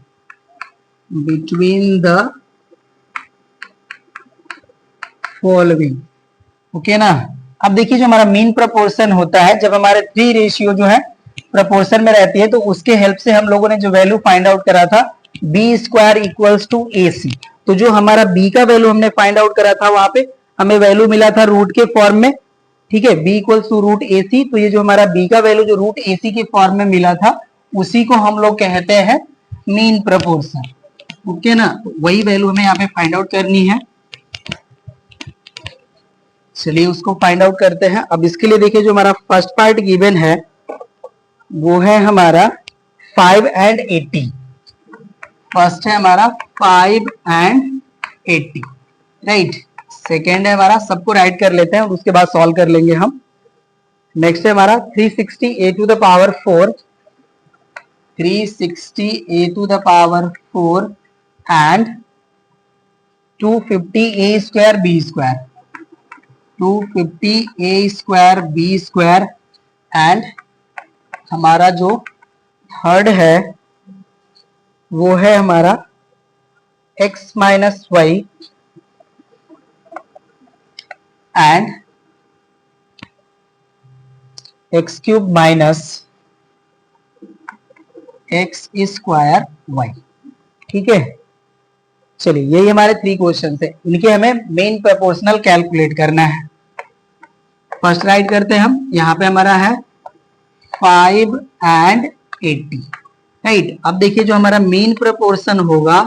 okay ना। अब देखिए जो हमारा मीन प्रपोर्शन होता है, जब हमारे 3 रेशियो जो है प्रपोर्शन में रहती है, तो उसके हेल्प से हम लोगों ने जो वैल्यू फाइंड आउट करा था B square equals to A सी। तो जो हमारा बी का वैल्यू हमने फाइंड आउट करा था वहां पे हमें वैल्यू मिला था रूट के फॉर्म में। ठीक है, b इक्वल्स टू रूट ए सी। तो ये जो हमारा b का वैल्यू जो रूट ए सी के फॉर्म में मिला था उसी को हम लोग कहते हैं मीन प्रपोर्शन। ओके ना, वही वैल्यू हमें यहाँ पे फाइंड आउट करनी है। चलिए उसको फाइंड आउट करते हैं। अब इसके लिए देखिए जो हमारा फर्स्ट पार्ट गिवन है वो है हमारा 5 and 80। फर्स्ट है हमारा 5 and 80। राइट, सेकेंड है हमारा, सबको राइट कर लेते हैं और उसके बाद सॉल्व कर लेंगे हम। नेक्स्ट है हमारा 360 a to the power 4, 360 a to the power 4 and 250 a square b square, 250 a square b square, and हमारा जो थर्ड है वो है हमारा x minus y and x cube minus x square y. ठीक है, चलिए यही हमारे 3 क्वेश्चन है, इनके हमें मेन प्रोपोर्शनल कैलकुलेट करना है। फर्स्ट राइट करते हैं हम। यहाँ पे हमारा है 5 and 80। राइट, अब देखिए जो हमारा मेन प्रोपोर्शन होगा,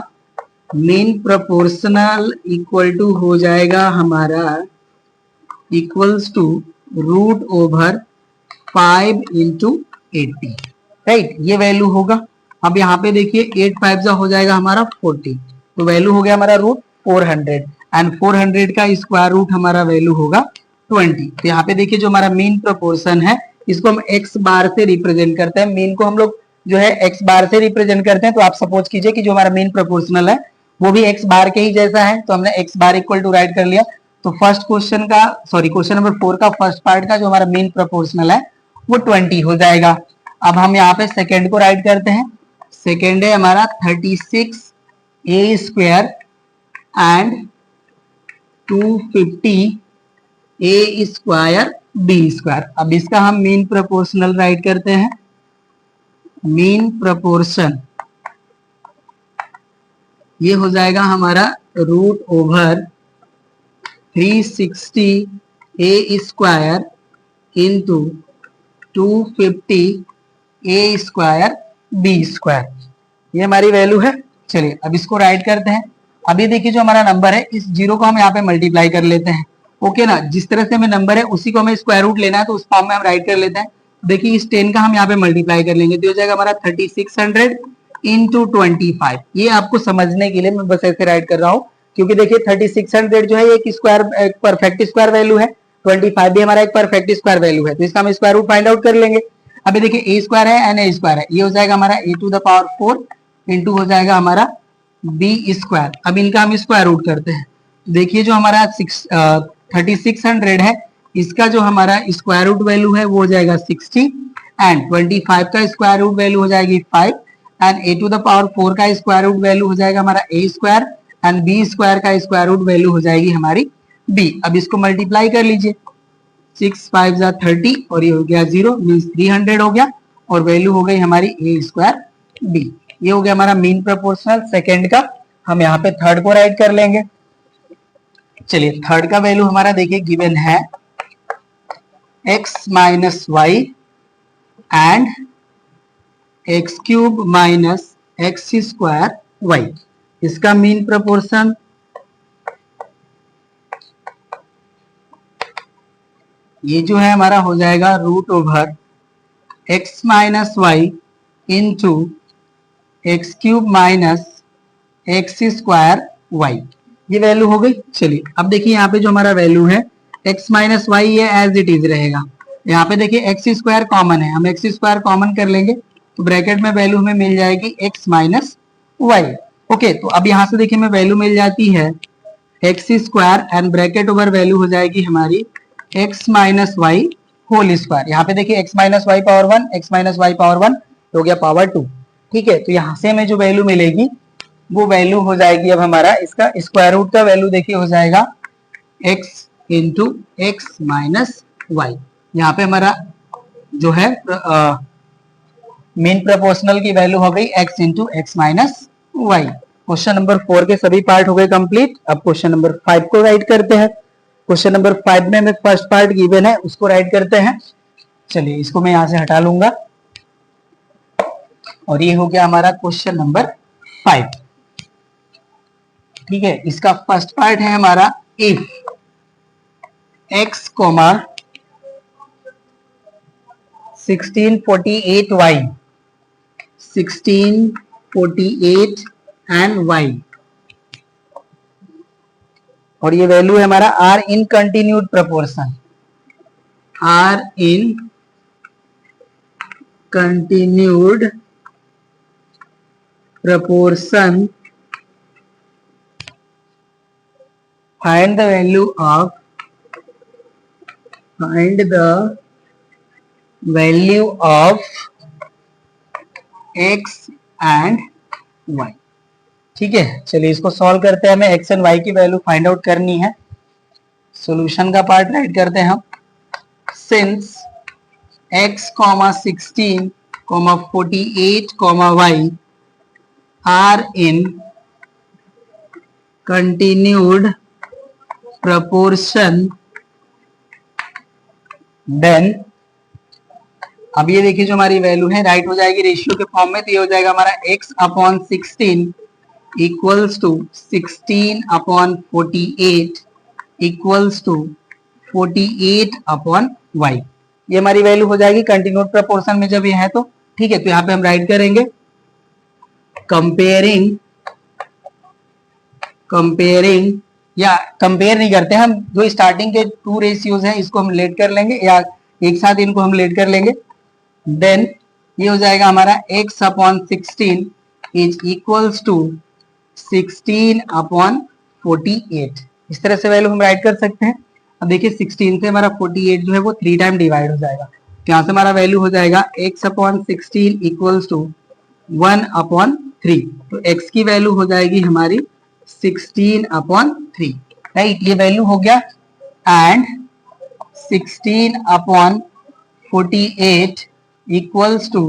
मेन प्रोपोर्शनल इक्वल टू हो जाएगा हमारा equals to root over 5 into 80। Right, ये वैल्यू होगा। अब यहाँ पे देखिए 8 5 हो जाएगा हमारा 40, तो वैल्यू हो गया हमारा रूट 400। एंड 400 का स्क्वायर रूट हमारा वैल्यू होगा 20। तो यहाँ पे देखिए जो हमारा मीन प्रोपोर्शन है इसको हम एक्स बार से रिप्रेजेंट करते हैं। मीन को हम लोग जो है एक्स बार से रिप्रेजेंट करते हैं। तो आप सपोज कीजिए कि जो हमारा मीन प्रोपोर्शनल है वो भी एक्स बार के ही जैसा है, तो हमने x bar equal to write कर लिया। तो फर्स्ट क्वेश्चन का क्वेश्चन नंबर 4 का फर्स्ट पार्ट का जो हमारा मीन प्रोपोर्शनल है वो 20 हो जाएगा। अब हम यहाँ पे सेकेंड को राइट करते हैं। सेकेंड है हमारा 36a square and 250a square b square. अब इसका हम मीन प्रोपोर्शनल राइट करते हैं। मीन प्रोपोर्शन ये हो जाएगा हमारा root over 360a square into 250a square b square, ये हमारी वैल्यू है। चलिए अब इसको राइट करते हैं। अभी देखिए जो हमारा नंबर है इस जीरो को हम यहाँ पे मल्टीप्लाई कर लेते हैं। ओके ना, जिस तरह से हमें नंबर है उसी को हमें स्क्वायर रूट लेना है, तो उस फॉर्म में हम राइट कर लेते हैं। देखिए इस 10 का हम यहाँ पे मल्टीप्लाई कर लेंगे तो हो जाएगा हमारा 3600 इंटू 25। ये आपको समझने के लिए मैं बस ऐसे राइट कर रहा हूँ, क्योंकि देखिए 3600 जो है एक स्क्वायर एक परफेक्ट स्क्वायर वैल्यू है, 25 भी हमारा एक परफेक्ट स्क्वायर वैल्यू है, तो इसका हम स्क्वायर रूट फाइंड आउट कर लेंगे। अभी देखिए ए स्क्वायर है एंड ए स्क्वायर है, ये हो जाएगा हमारा ए टू द पावर 4 इंटू हो जाएगा हमारा बी स्क्वायर। अब इनका हम स्क्वायर रूट करते हैं। देखिए जो हमारा 3600 है इसका जो हमारा स्क्वायर रूट वैल्यू है वो हो जाएगा 60 एंड 25 का स्क्वायर रूट वैल्यू हो जाएगी 5 and a to the power 4 का स्क्वायर रूट वैल्यू हो जाएगा हमारा ए स्क्वायर एंड बी स्क्वायर का स्क्वायर रूट वैल्यू हो जाएगी हमारी बी। अब इसको मल्टीप्लाई कर लीजिए, 6 5 जा 30 और ये हो गया 0 मीन्स 300 हो गया और वैल्यू हो गई हमारी ए स्क्वायर बी। ये हो गया हमारा मीन प्रोपोर्शनल सेकंड का। हम यहाँ पे थर्ड को राइट कर लेंगे। चलिए थर्ड का वैल्यू हमारा देखिए गिवन है x minus y and x cube minus x square y. इसका मीन प्रोपोर्शन ये जो है हमारा हो जाएगा root over x minus y into x cube minus x square y, ये वैल्यू हो गई। चलिए अब देखिए यहाँ पे जो हमारा वैल्यू है x माइनस वाई ये एज इट इज रहेगा। यहाँ पे देखिए एक्स स्क्वायर कॉमन है, हम एक्स स्क्वायर कॉमन कर लेंगे तो ब्रैकेट में वैल्यू हमें मिल जाएगी x माइनस वाई। ओके, तो अब यहाँ से देखिए हमें वैल्यू मिल जाती है x square and bracket over value हो जाएगी हमारी x minus y whole square. यहाँ पे देखिए x minus y power 1 x minus y power 1 हो गया पावर 2। ठीक है, तो यहाँ से हमें जो वैल्यू मिलेगी वो वैल्यू हो जाएगी अब हमारा इसका स्क्वायर रूट का वैल्यू देखिए हो जाएगा x into x minus y. यहाँ पे हमारा जो है मीन प्रोपोर्शनल की वैल्यू हो गई x into x minus y. Question number 4 के सभी पार्ट हो गए कंप्लीट। अब क्वेश्चन नंबर 5 को राइट करते हैं। क्वेश्चन नंबर 5 में हमें फर्स्ट पार्ट गिवन है उसको राइट करते हैं। चलिए इसको मैं यहां से हटा लूंगा और ये हो गया हमारा क्वेश्चन नंबर 5। ठीक है, इसका फर्स्ट पार्ट है हमारा if x comma 1648y 1648 and y और ये वैल्यू है हमारा r in continued proportion, r in continued proportion, find the value of x and y। ठीक है, चलिए इसको सॉल्व करते हैं। हमें x एंड y की वैल्यू फाइंड आउट करनी है। सॉल्यूशन का पार्ट राइट करते हैं हम। Since x, 16, 48, y are in continued proportion, then अब ये देखिए जो हमारी वैल्यू है राइट हो जाएगी रेशियो के फॉर्म में, तो ये हो जाएगा हमारा x upon 16 equals to 16 upon 48 equals to 48 upon y। ये हमारी वैल्यू हो जाएगी कंटिन्यूड प्रोपोर्शन में जब ये है तो। ठीक है, तो यहाँ पे हम राइट करेंगे comparing या कंपेयर नहीं करते हम, जो स्टार्टिंग के टू रेशियोज हैं इसको हम लेट कर लेंगे या एक साथ इनको हम लेट कर लेंगे। देन ये हो जाएगा हमारा x upon 16 is equals to 16 upon 48। इस तरह से वैल्यू हम राइट कर सकते हैं। अब देखिए 16 से हमारा 48 जो है वो 3 टाइम डिवाइड हो जाएगा, तो यहाँ से हमारा वैल्यू हो जाएगा x upon 16 equals to 1 upon 3। तो x की वैल्यू हो जाएगी हमारी 16 अपॉन 3, राइट, ये वैल्यू हो गया। And 16 upon 48 equals to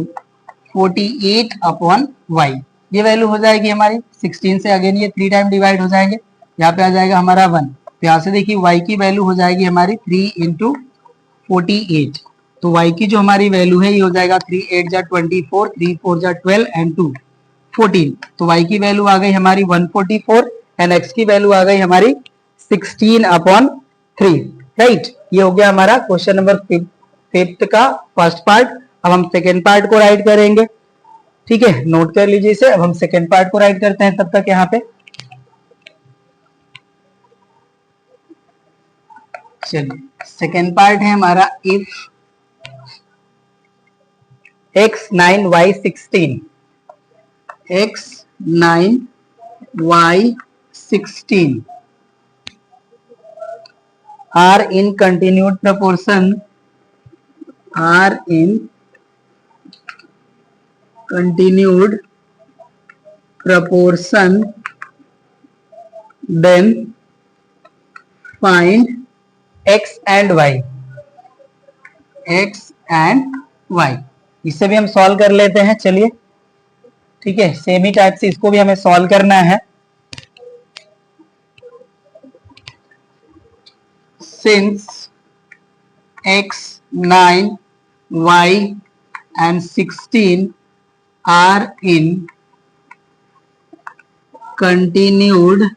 48 upon y, ये वैल्यू हो जाएगी हमारी 16 से, अगेन ये 3 टाइम डिवाइड हो जाएंगे, यहाँ पे आ जाएगा हमारा 1। तो यहाँ से देखिए y की वैल्यू हो जाएगी हमारी 3 इंटू 48। तो y की जो हमारी वैल्यू है ये हो जाएगा 3 8 जा 24, 3 4 जा 12 एंड 2 14। तो y की वैल्यू आ गई हमारी 144 एंड x की वैल्यू आ गई हमारी 16 अपॉन 3, राइट। ये हो गया हमारा क्वेश्चन नंबर 5 का फर्स्ट पार्ट। अब हम सेकेंड पार्ट को राइट करेंगे, ठीक है, नोट कर लीजिए इसे। अब हम सेकेंड पार्ट को राइट करते हैं तब तक यहाँ पे। चलिए सेकेंड पार्ट है हमारा, if x 9 y 16, x 9 y 16 are in continued proportion, are in continued proportion, then find x and y, x and y। इससे भी हम सॉल्व कर लेते हैं, चलिए, ठीक है, सेम ही टाइप से इसको भी हमें सॉल्व करना है। Since x 9 y and 16 are in continued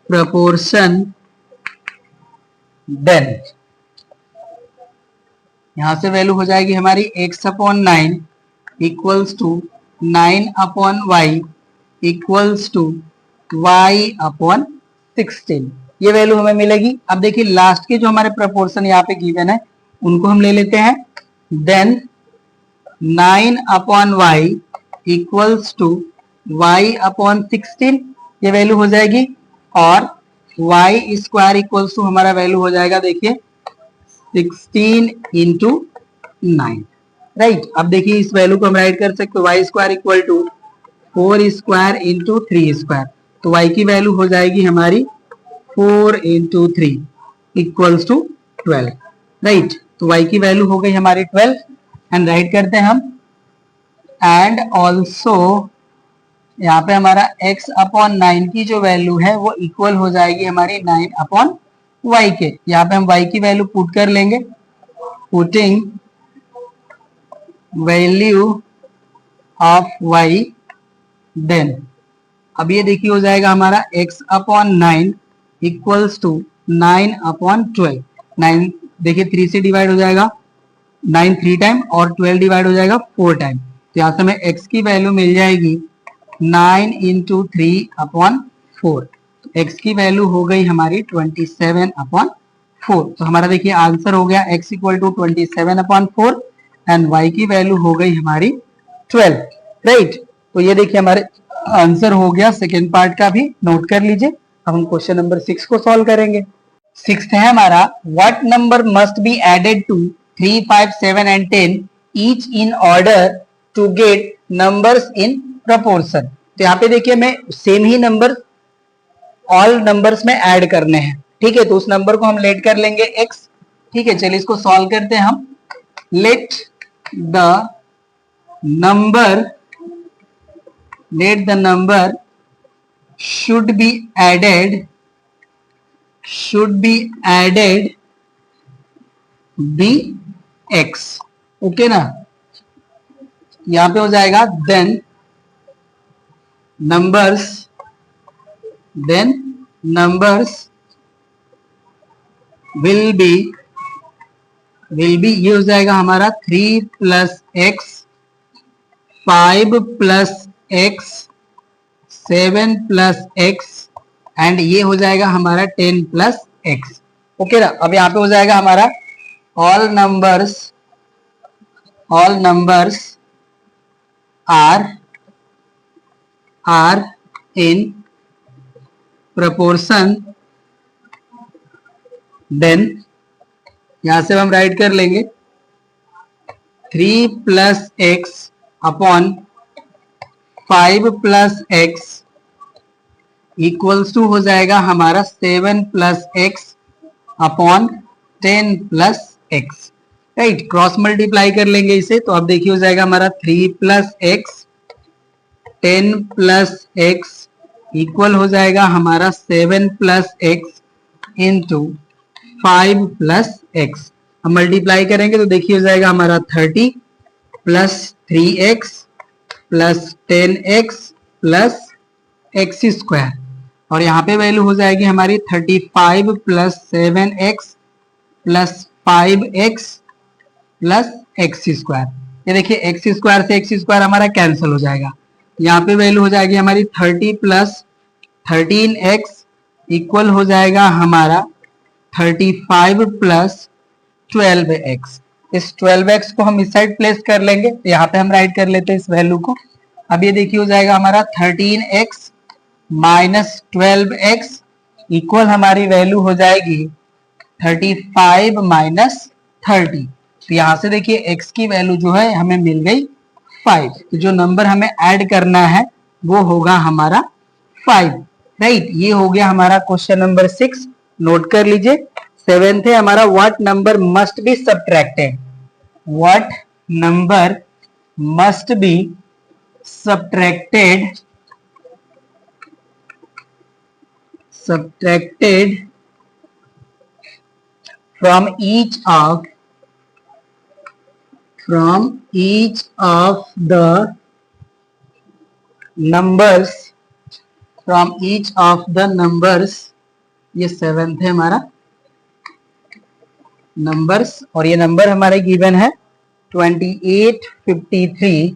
proportion, then यहां से वैल्यू हो जाएगी हमारी x upon 9 equals to 9 upon y equals to y upon 16, ये वैल्यू हमें मिलेगी। अब देखिए लास्ट के जो हमारे प्रोपोर्शन यहाँ पे गिवन है उनको हम ले लेते हैं। Then 9 upon y equals to y upon 16, ये वैल्यू हो जाएगी, और y स्क्वायर इक्वल्स टू हमारा वैल्यू हो जाएगा देखिए 16 इंटू 9, राइट। अब देखिए इस वैल्यू को हम राइट कर सकते हैं, y square equal to 4 square into 3 square. तो y की वैल्यू हो जाएगी हमारी 4 इंटू 3 इक्वल्स टू 12, राइट। तो y की वैल्यू हो गई हमारी 12 एंड राइट करते हैं हम। एंड ऑल्सो यहाँ पे हमारा x अपॉन 9 की जो वैल्यू है वो इक्वल हो जाएगी हमारी 9 अपॉन y के। यहाँ पे हम y की वैल्यू पुट कर लेंगे, putting value of y, then अब ये देखिए हो जाएगा हमारा x upon 9 equals to 9 upon 12। 9 देखिए 3 से डिवाइड हो जाएगा 9 3 टाइम और 12 डिवाइड हो जाएगा 4 टाइम। तो यहाँ से हमें x की वैल्यू मिल जाएगी 9 इंटू 3 अपॉन 4। x की वैल्यू हो गई हमारी 27 अपॉन 4। तो हमारा देखिए आंसर हो गया x equal to 27 upon 4 and y की वैल्यू हो गई हमारी 12, राइट। तो ये देखिए हमारे आंसर हो गया सेकेंड पार्ट का भी, नोट कर लीजिए। अब हम क्वेश्चन नंबर 6 को सॉल्व करेंगे। 6th है हमारा, what number must be added to 3 5 7 and 10 each in order to get numbers in proportion. तो यहाँ पे देखिए हमें सेम ही नंबर ऑल नंबर्स में ऐड करने हैं, ठीक है। तो उस नंबर को हम लेट कर लेंगे x, ठीक है। चलिए इसको सॉल्व करते हैं हम। Let the number should be added be x, okay ना। यहां पे हो जाएगा देन numbers will be ये हो जाएगा हमारा 3 plus x, 5 plus x, 7 plus x and ये हो जाएगा हमारा 10 प्लस एक्स। ओके ना। अब यहाँ पे हो जाएगा हमारा all numbers are in proportion, then यहां से हम राइट कर लेंगे 3 plus x upon 5 plus x equals to हो जाएगा हमारा 7 plus x upon 10 plus x. Right, cross multiply कर लेंगे इसे, तो अब देखिए हो जाएगा हमारा 3 plus x 10 plus x equal हो जाएगा हमारा 7 plus x into 5 plus x. हम मल्टीप्लाई करेंगे तो देखिए हो जाएगा हमारा 30 plus 3x plus 10x plus x square, और यहाँ पे वैल्यू हो जाएगी हमारी 35 plus 7x plus 5x plus x square. ये देखिए एक्स स्क्वायर से एक्स स्क्वायर हमारा कैंसिल हो जाएगा। यहाँ पे वैल्यू हो जाएगी हमारी 30 प्लस 13x इक्वल हो जाएगा हमारा 35 प्लस 12x। इस 12x को हम इस साइड प्लेस कर लेंगे, तो यहाँ पे हम राइट कर लेते हैं इस वैल्यू को। अब ये देखिए हो जाएगा हमारा 13x माइनस 12x इक्वल हमारी वैल्यू हो जाएगी 35 माइनस 30। तो यहाँ से देखिए x की वैल्यू जो है हमें मिल गई 5। तो जो नंबर हमें ऐड करना है वो होगा हमारा 5। राइट, ये हो गया हमारा क्वेश्चन नंबर 6। नोट कर लीजिए। 7th है हमारा what number must be subtracted. What number must be subtracted from each of the numbers, ये 7th है हमारा नंबर्स, और ये नंबर हमारे गिवन है 28, 53,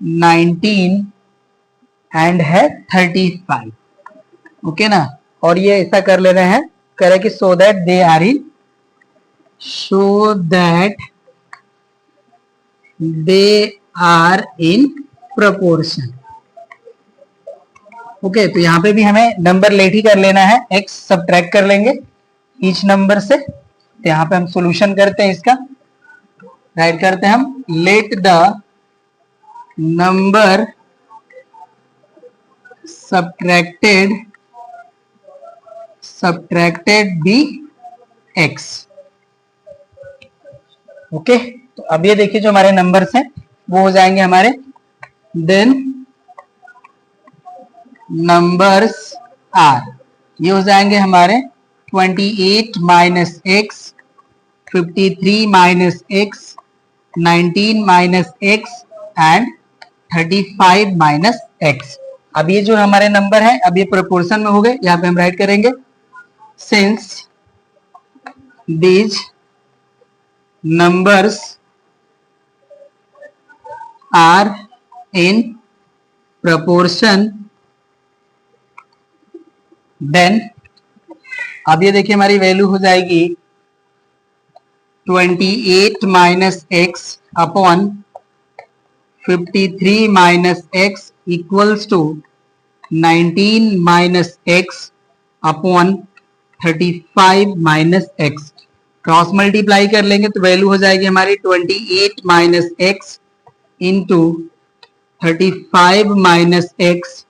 19 एंड है 35। ओके ना। और ये ऐसा कर ले रहे हैं, करें कि so that they are in proportion. Okay, तो यहाँ पे भी हमें नंबर लेट ही कर लेना है, x सब्ट्रैक्ट कर लेंगे ईच नंबर से। तो यहाँ पे हम सॉल्यूशन करते हैं इसका, राइट करते हैं हम let the number subtracted be x। Okay, तो अब ये देखिए जो हमारे नंबर्स हैं वो हो जाएंगे हमारे, देन नंबर्स आर, ये हो जाएंगे हमारे 28 minus x, 53 minus x, 19 minus x and 35 minus x. अब ये जो हमारे नंबर है अब ये प्रोपोर्शन में हो गए। यहाँ पे हम राइट करेंगे since these numbers are in proportion, then अब ये देखिए हमारी वैल्यू हो जाएगी 28 minus x upon 53 minus x equals to 19 minus x upon 35 minus x. Cross multiply कर लेंगे तो वैल्यू हो जाएगी हमारी 28 minus x into 35 minus x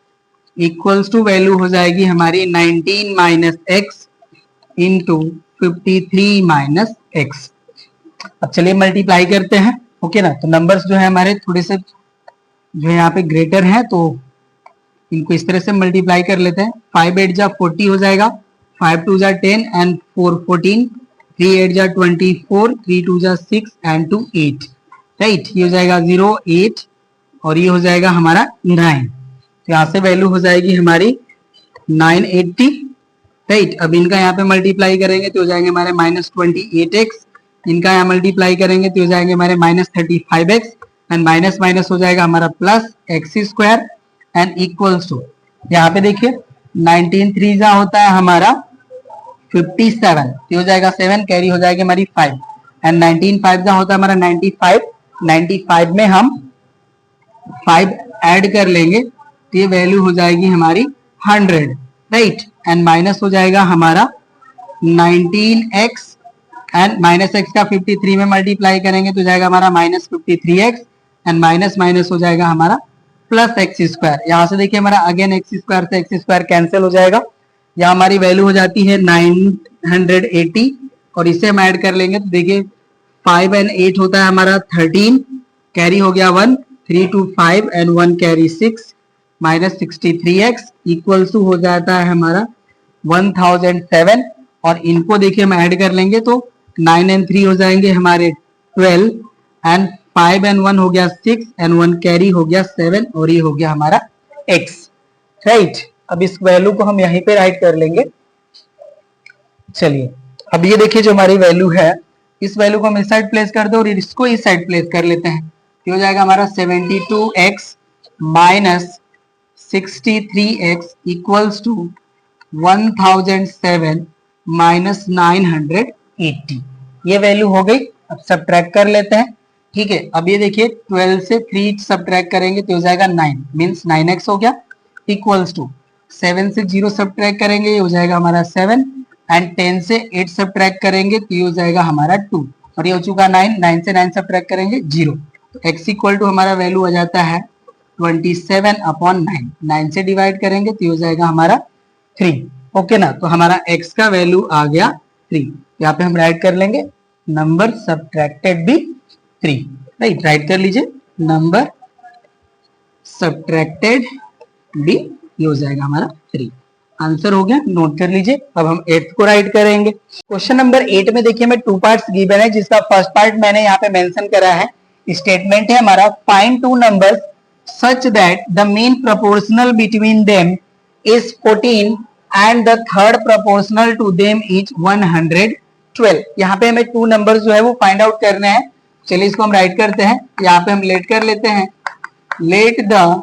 equals to value हो जाएगी हमारी 19 minus x into 53 minus x. अब चलिए मल्टीप्लाई करते हैं। ओके ना। तो नंबर्स जो है हमारे थोड़े से जो है यहाँ पे ग्रेटर हैं, तो इनको इस तरह से मल्टीप्लाई कर लेते हैं। 5 8 जा 40 हो जाएगा, 5 2 जा 10 एंड 4 14, 3 8 जा 24, 3 2 जा 6 एंड 2 8। राइट, ये हो जाएगा 0 8 और ये हो जाएगा हमारा 9। तो यहाँ से वैल्यू हो जाएगी हमारी 980। राइट, अब इनका यहाँ पे मल्टीप्लाई करेंगे तो हो जाएंगे हमारे -28x, इनका यहाँ मल्टीप्लाई करेंगे तो हो जाएंगे हमारे -35x एंड माइनस माइनस हो जाएगा हमारा plus x square and equals to, यहाँ पे देखिए 19 3 जा होता है हमारा 57, हो जाएगा 7, कैरी हो जाएगी हमारी 5 एंड 19 5 जा होता है हमारा 95, 95 में हम 5 ऐड कर लेंगे तो ये वैल्यू हो जाएगी हमारी 100, राइट। एंड माइनस हो जाएगा हमारा 19x एंड माइनस एक्स का 53 में मल्टीप्लाई करेंगे तो जाएगा हमारा minus 53x and minus minus हो जाएगा हमारा प्लस एक्स स्क्वायर। यहाँ से देखिए हमारा अगेन एक्स स्क्वायर से एक्स स्क्वायर कैंसिल हो जाएगा, यहाँ हमारी वैल्यू हो जाती है 980 और इसे हम ऐड कर लेंगे तो देखिए 5 एंड 8 होता है हमारा 13, कैरी हो गया 1, 3 2 5 and 1 carry 6 minus 63x equals to हो जाता है हमारा 1007 और इनको देखिए हम ऐड कर लेंगे तो 9 एंड 3 हो जाएंगे हमारे 12 एंड 5 एंड 1 हो गया 6 एंड 1 कैरी हो गया 7 और ये हो गया हमारा x, राइट। अब इस वैल्यू को हम यहीं पे राइट कर लेंगे। चलिए अब ये देखिए जो हमारी वैल्यू है इस वैल्यू को हम इस साइड प्लेस कर दो और इसको इस साइड प्लेस कर लेते हैं, ये हो जाएगा हमारा 72x minus 63x equals to 1007 minus 980, ये वैल्यू हो गई। अब सब्ट्रैक्ट कर लेते हैं, ठीक है। अब ये देखिए 12 से 3 सब्ट्रैक्ट करेंगे तो हो जाएगा 9 मीन्स 9x हो गया इक्वल्स टू 7 से 0 सब्ट्रैक्ट करेंगे ये हो जाएगा हमारा 7 एंड 10 से 8 सब्ट्रैक्ट करेंगे तो ये हो जाएगा हमारा 2 और ये हो चुका 9, 9 से 9 सब्ट्रैक्ट करेंगे 0, तो x इक्वल टू हमारा वैल्यू हो जाता है 27 अपॉन 9, 9 से डिवाइड करेंगे तो ये हो जाएगा हमारा 3, ओके ना। तो हमारा x का वैल्यू आ गया 3, यहाँ पे हम राइट कर लेंगे नंबर सब्ट्रैक्टेड भी 3, राइट। राइट कर लीजिए नंबर सब्ट्रैक्टेड भी, ये हो जाएगा हमारा 3, आंसर हो गया, नोट कर लीजिए। अब हम 8th को राइट करेंगे। क्वेश्चन नंबर 8 में देखिए हमें 2 पार्ट्स गिवन है जिसका फर्स्ट पार्ट मैंने यहाँ पे मेंशन करा है, स्टेटमेंट है हमारा find 2 numbers such that the mean proportional between them is 14 and the third proportional to them is 112। यहाँ पे हमें 2 नंबर्स जो है वो फाइंड आउट करने हैं। चलिए इसको हम राइट करते हैं, यहाँ पे हम लेट कर लेते हैं, let the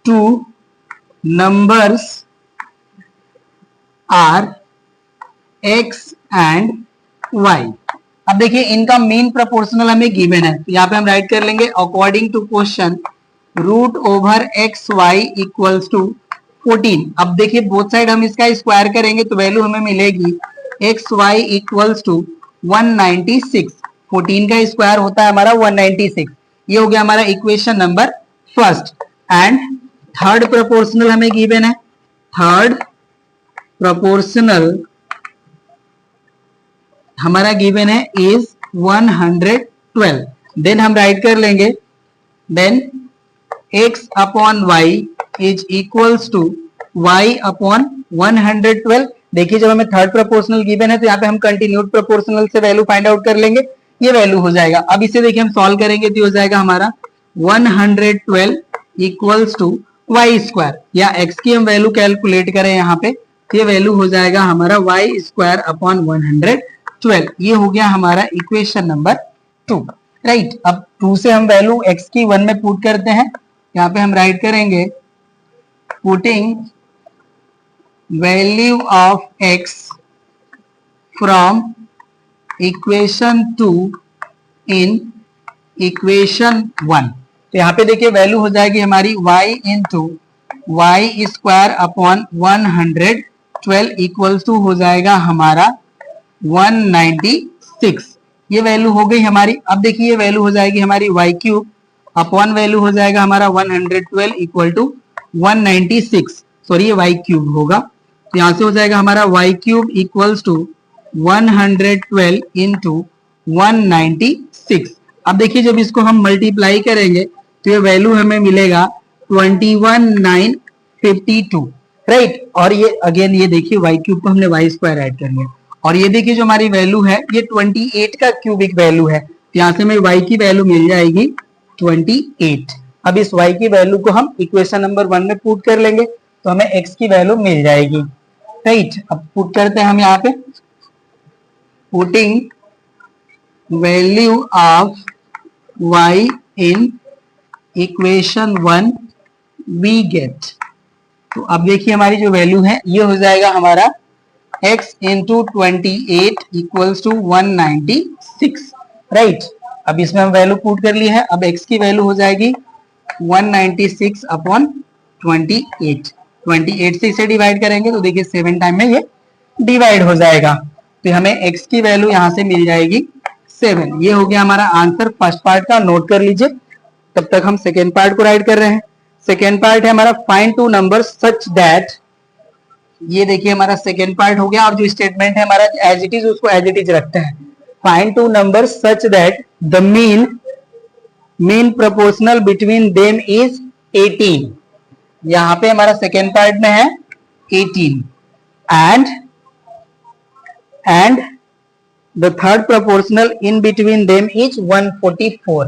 2 numbers are x and y। अब देखिए इनका मीन प्रोपोर्शनल हमें गिवन है तो यहाँ पे हम राइट कर लेंगे according to question root over x y equals to 14। अब देखिए बोथ साइड हम इसका स्क्वायर करेंगे तो वैल्यू हमें मिलेगी एक्स वाई इक्वल्स टू 196, 14 का स्क्वायर होता है हमारा 196, ये हो गया हमारा equation number first. And third proportional हमें गिवन है, थर्ड प्रोपोर्शनल हमारा गिवन है इज 112। देन हम राइट कर लेंगे then x upon y is equals to y upon 112। देखिए जब हमें थर्ड प्रोपोर्शनल गिवन है तो यहाँ पे हम कंटिन्यूड प्रोपोर्शनल से वैल्यू फाइंड आउट कर लेंगे, ये वैल्यू हो जाएगा। अब इसे देखिए हम सॉल्व करेंगे तो हो जाएगा हमारा 112 इक्वल्स टू वाई स्क्वायर, या x की हम वैल्यू कैलकुलेट करें यहाँ पे तो ये वैल्यू हो जाएगा हमारा वाई स्क्वायर अपॉन 112, ये हो गया हमारा इक्वेशन नंबर 2, राइट। अब 2 से हम वैल्यू x की 1 में पुट करते हैं, यहाँ पे हम राइट करेंगे putting value of x from equation 2 in equation 1। तो यहाँ पे देखिए वैल्यू हो जाएगी हमारी y into y square upon 112 equals to हो जाएगा हमारा 196, ये वैल्यू हो गई हमारी। अब देखिए ये वैल्यू हो जाएगी हमारी y क्यूब अपॉन वैल्यू हो जाएगा हमारा 112 इक्वल टू 196, सॉरी ये y क्यूब होगा तो यहाँ से हो जाएगा हमारा y cube equals to 112 into 196। अब देखिए जब इसको हम मल्टीप्लाई करेंगे तो ये वैल्यू हमें मिलेगा 21952, राइट। और ये अगेन ये देखिए y क्यूब को हमने y स्क्वायर ऐड कर लिया और ये देखिए जो हमारी वैल्यू है ये 28 का क्यूबिक वैल्यू है, तो यहाँ से हमें y की वैल्यू मिल जाएगी 28। अब इस y की वैल्यू को हम इक्वेशन नंबर 1 में पुट कर लेंगे तो हमें x की वैल्यू मिल जाएगी, राइट। अब पुट करते हैं हम यहाँ पे putting value of y in equation 1 we get. तो अब देखिए हमारी जो वैल्यू है ये हो जाएगा हमारा x into 28 equals to 196, right. अब इसमें हम वैल्यू पुट कर ली है। अब x की वैल्यू हो जाएगी 196 अपॉन 28। 28 से इसे डिवाइड करेंगे तो देखिए 7 टाइम में ये डिवाइड हो जाएगा, तो हमें x की वैल्यू यहां से मिल जाएगी 7। ये हो गया हमारा आंसर फर्स्ट पार्ट का, नोट कर लीजिए। तब तक हम सेकेंड पार्ट को राइट कर रहे हैं। सेकेंड पार्ट है हमारा find two number such that, ये देखिए हमारा सेकेंड पार्ट हो गया। और जो स्टेटमेंट है हमारा एज इट इज उसको एज इट इज रखते हैं। Find two number such that the mean proportional between them is 18। यहां पे हमारा सेकेंड पार्ट में है 18 and the third proportional in between them is 144।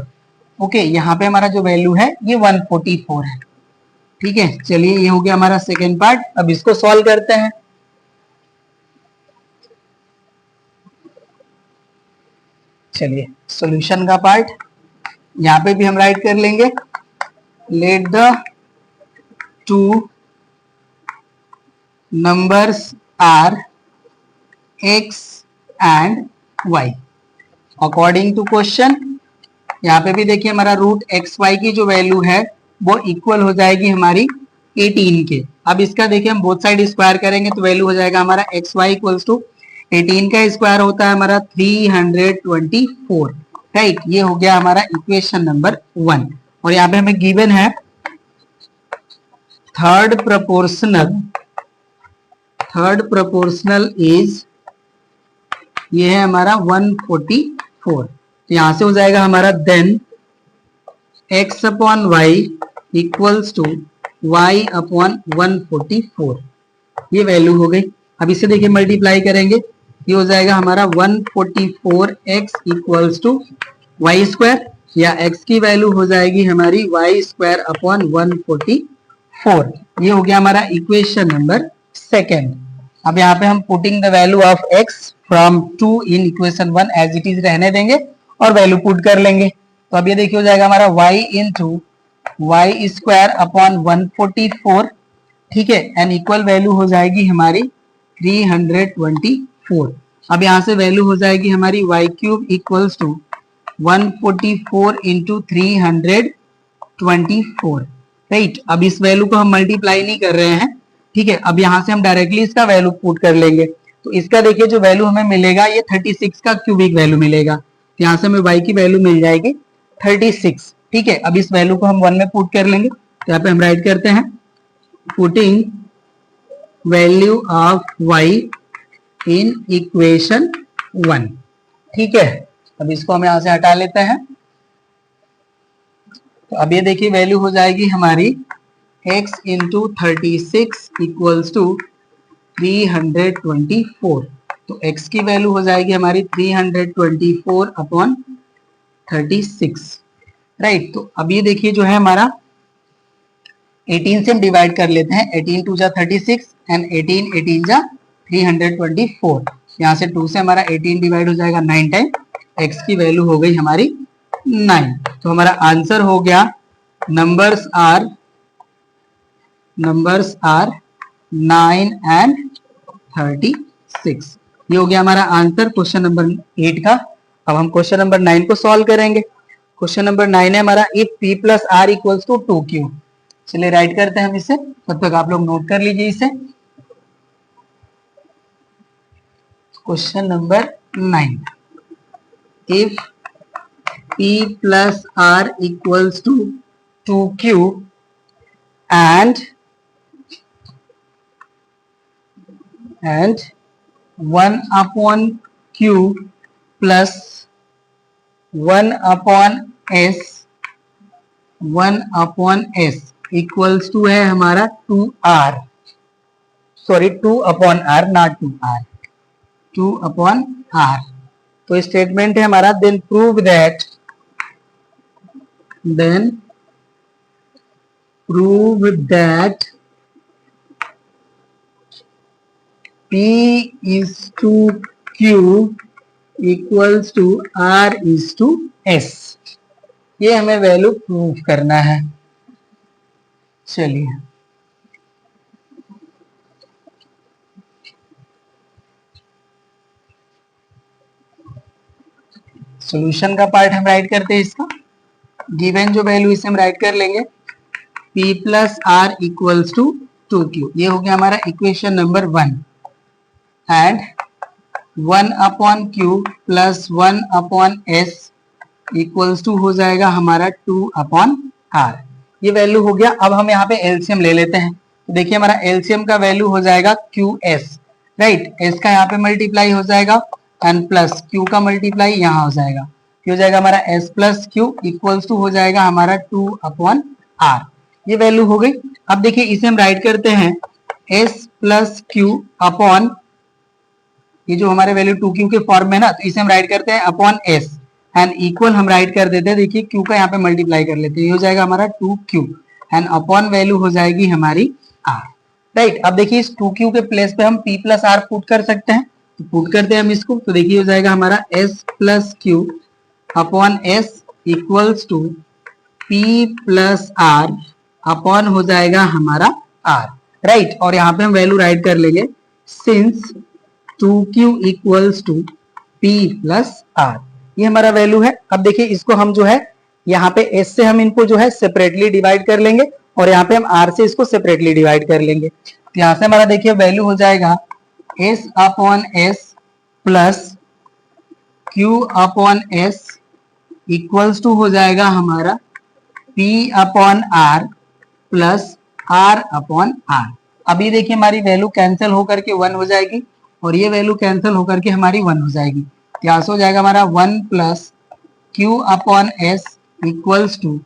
Okay, यहाँ पे हमारा जो वैल्यू है ये 144 है। ठीक है, चलिए ये हो गया हमारा सेकेंड पार्ट। अब इसको सॉल्व करते हैं। चलिए सॉल्यूशन का पार्ट यहाँ पे भी हम राइट कर लेंगे। Let the two numbers are x and y according to question. यहाँ पे भी देखिए हमारा रूट एक्स वाई की जो वैल्यू है वो इक्वल हो जाएगी हमारी 18 के। अब इसका देखिए हम बोथ साइड स्क्वायर करेंगे तो वैल्यू हो जाएगा हमारा एक्स वाई इक्वल्स टू 18 का स्क्वायर होता है हमारा 324, राइट। ये हो गया हमारा इक्वेशन नंबर 1। और यहाँ पे हमें गिवन है थर्ड प्रोपोर्शनल इज, ये है हमारा 144। यहां से हो जाएगा हमारा then x upon y equals to y upon 144। ये वैल्यू हो गई। अब इसे देखिए मल्टीप्लाई करेंगे, ये हो जाएगा हमारा 144x equals to y square, या x की वैल्यू हो जाएगी हमारी वाई स्क्वायर अपॉन 144। ये हो गया हमारा इक्वेशन नंबर सेकेंड। अब यहाँ पे हम putting the value of x from 2 in equation 1 as it is रहने देंगे और वैल्यू पुट कर लेंगे। तो अब ये देखिए हो जाएगा हमारा y into y square upon 144, ठीक है, एंड इक्वल वैल्यू हो जाएगी हमारी 324। अब यहाँ से वैल्यू हो जाएगी हमारी y cube equals to 144 into 324, right. अब इस वैल्यू को हम मल्टीप्लाई नहीं कर रहे हैं, ठीक है। अब यहाँ से हम डायरेक्टली इसका वैल्यू पुट कर लेंगे। तो इसका देखिए जो वैल्यू हमें मिलेगा ये 36 का क्यूबिक वैल्यू मिलेगा। तो यहाँ से हमें y की वैल्यू मिल जाएगी 36, ठीक है। अब इस वैल्यू को हम 1 में पुट कर लेंगे। तो यहाँ पे हम राइट करते हैं putting value of y in equation 1, ठीक है। अब इसको हम यहाँ से हटा लेते हैं। तो अब ये देखिए वैल्यू हो जाएगी हमारी x इंटू 36 इक्वल्स टू 324। तो x की वैल्यू हो जाएगी हमारी 324 अपॉन 36, राइट। तो अब ये देखिए जो है हमारा 18 से हम डिवाइड कर लेते हैं। 18 टू जा 36 एंड 18 जा 324। यहाँ से 2 से हमारा 18 डिवाइड हो जाएगा 9 टाइम, x की वैल्यू हो गई हमारी 9। तो हमारा आंसर हो गया नंबर्स आर 9 एंड 36। ये हो गया हमारा आंसर क्वेश्चन नंबर 8 का। अब हम क्वेश्चन नंबर 9 को सॉल्व करेंगे। क्वेश्चन नंबर 9 है हमारा if p plus r equals to 2q। चलिए राइट करते हैं हम इसे, तब तक आप लोग नोट कर लीजिए इसे। Question number 9, if p plus r equals to 2q and 1 upon q plus 1 upon s equals to है हमारा 2r, sorry 2 upon r not 2r, 2 upon r। तो स्टेटमेंट है हमारा then prove that p is to q equals to r is to s। ये हमें value prove करना है। चलिए सॉल्यूशन का पार्ट हम राइट करते हैं इसका। गिवन जो वैल्यू इसे हम राइट कर लेंगे p plus r equals to 2q। ये हो गया हमारा equation number 1 and 1 upon q plus 1 upon S equals to हो जाएगा हमारा 2 अपॉन आर। ये वैल्यू हो गया। अब हम यहाँ पे एलसीएम ले लेते हैं। तो देखिए हमारा एलसीएम का वैल्यू हो जाएगा क्यू एस, राइट। एस का यहाँ पे मल्टीप्लाई हो जाएगा एंड प्लस क्यू का मल्टीप्लाई यहाँ हो जाएगा। हो जाएगा हमारा s plus q equals to हो जाएगा हमारा 2 अपॉन आर। ये वैल्यू हो गई। अब देखिए इसे हम राइट करते हैं एस प्लस क्यू अपॉन, ये जो हमारे वैल्यू 2q के फॉर्म में ना, तो इसे हम राइट करते हैं अपॉन एस एंड इक्वल हम राइट कर देते हैं। देखिए q का यहाँ पे मल्टीप्लाई कर लेते हैं, ये हो जाएगा हमारा 2q एंड अपॉन वैल्यू हो जाएगी हमारी r, राइट। अब देखिए इस 2q के प्लेस पे हम p प्लस आर पुट कर सकते हैं, तो पुट करते हैं हम इसको। तो देखिए हो जाएगा हमारा s plus Q upon S equals to p plus r upon हो जाएगा हमारा r, राइट। और यहाँ पे हम वैल्यू राइट कर लेंगे since 2q equals to p plus r. ये हमारा वैल्यू है। अब देखिए इसको हम जो है यहाँ पे s से हम इनको जो है सेपरेटली डिवाइड कर लेंगे और यहाँ पे हम r से इसको सेपरेटली डिवाइड कर लेंगे। तो यहाँ से हमारा देखिए वैल्यू हो जाएगा s upon S plus q upon S equals to हो जाएगा हमारा p upon R plus r upon R. अभी देखिए हमारी वैल्यू कैंसिल होकर के 1 हो जाएगी और ये वैल्यू कैंसिल होकर के हमारी 1 हो जाएगी। यहाँ से हो जाएगा हमारा 1 plus Q upon S equals to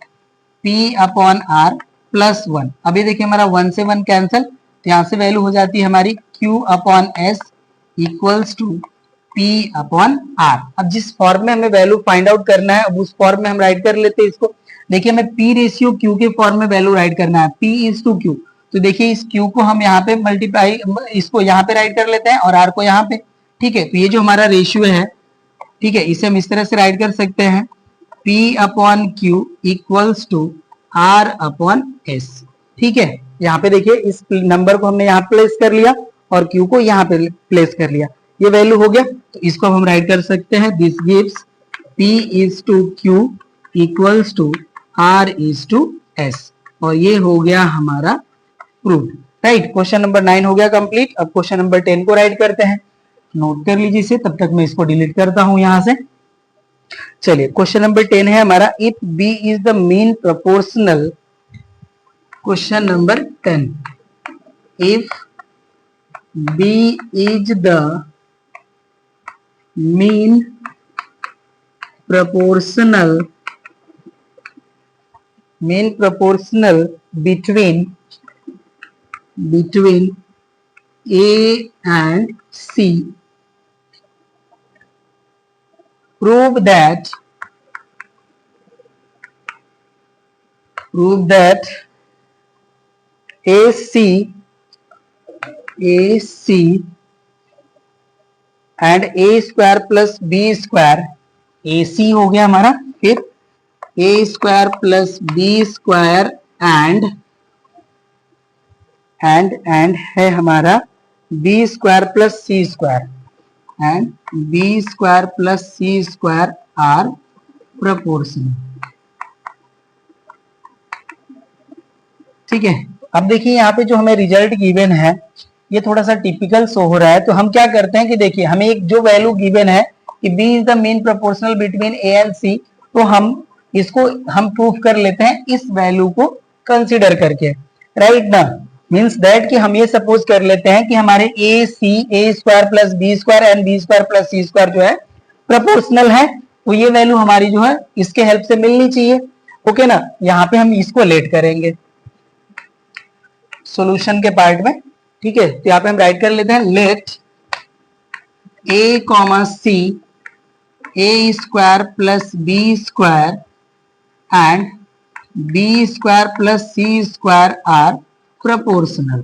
p upon R plus 1। अभी देखिए हमारा 1 से 1 कैंसिल, तो यहाँ से वैल्यू हो जाती है हमारी q upon S equals to p upon R. अब जिस फॉर्म में हमें वैल्यू फाइंड आउट करना है, अब उस फॉर्म में हम राइट कर लेते हैं इसको। देखिए हमें p रेशियो q के फॉर्म में वैल्यू राइट करना है, p इज टू q। तो देखिए इस q को हम यहाँ पे मल्टीप्लाई, इसको यहाँ पे राइट कर लेते हैं और r को यहाँ पे, ठीक है। तो ये जो हमारा रेशियो है, ठीक है, इसे हम इस तरह से राइट कर सकते हैं p upon q equals to r upon s, ठीक है। यहाँ पे देखिए इस नंबर को हमने यहाँ प्लेस कर लिया और q को यहाँ पे प्लेस कर लिया, ये वैल्यू हो गया। तो इसको हम राइट कर सकते हैं this gives p is to q equals to r is to s, और ये हो गया हमारा प्रूफ, राइट। क्वेश्चन नंबर 9 हो गया कंप्लीट। अब क्वेश्चन नंबर 10 को राइट करते हैं। नोट कर लीजिए इसे, तब तक मैं इसको डिलीट करता हूं यहां से। चलिए क्वेश्चन नंबर 10 है हमारा, if b is the mean proportional. Question number 10, if b is the mean proportional between A and C, prove that AC and A square plus B square, AC हो गया हमारा, फिर a square plus B square and है हमारा b square plus C square एंड b square plus C square are proportional, ठीक है। अब देखिए यहाँ पे जो हमें रिजल्ट गिवन है ये थोड़ा सा टिपिकल शो हो रहा है। तो हम क्या करते हैं कि देखिए हमें एक जो वैल्यू गिवन है कि b is the mean proportional between a and c, तो हम इसको हम प्रूफ कर लेते हैं इस वैल्यू को कंसीडर करके, राइट ना। मींस दैट कि हम ये सपोज कर लेते हैं कि हमारे A square plus B square and B square plus C square जो है प्रोपोर्शनल है, तो ये वैल्यू हमारी जो है इसके हेल्प से मिलनी चाहिए, ओके ना। यहाँ पे हम इसको लेट करेंगे सॉल्यूशन के पार्ट में, ठीक है। तो यहाँ पे हम राइट कर लेते हैं let a comma C A square plus B square and B square plus C square are proportional,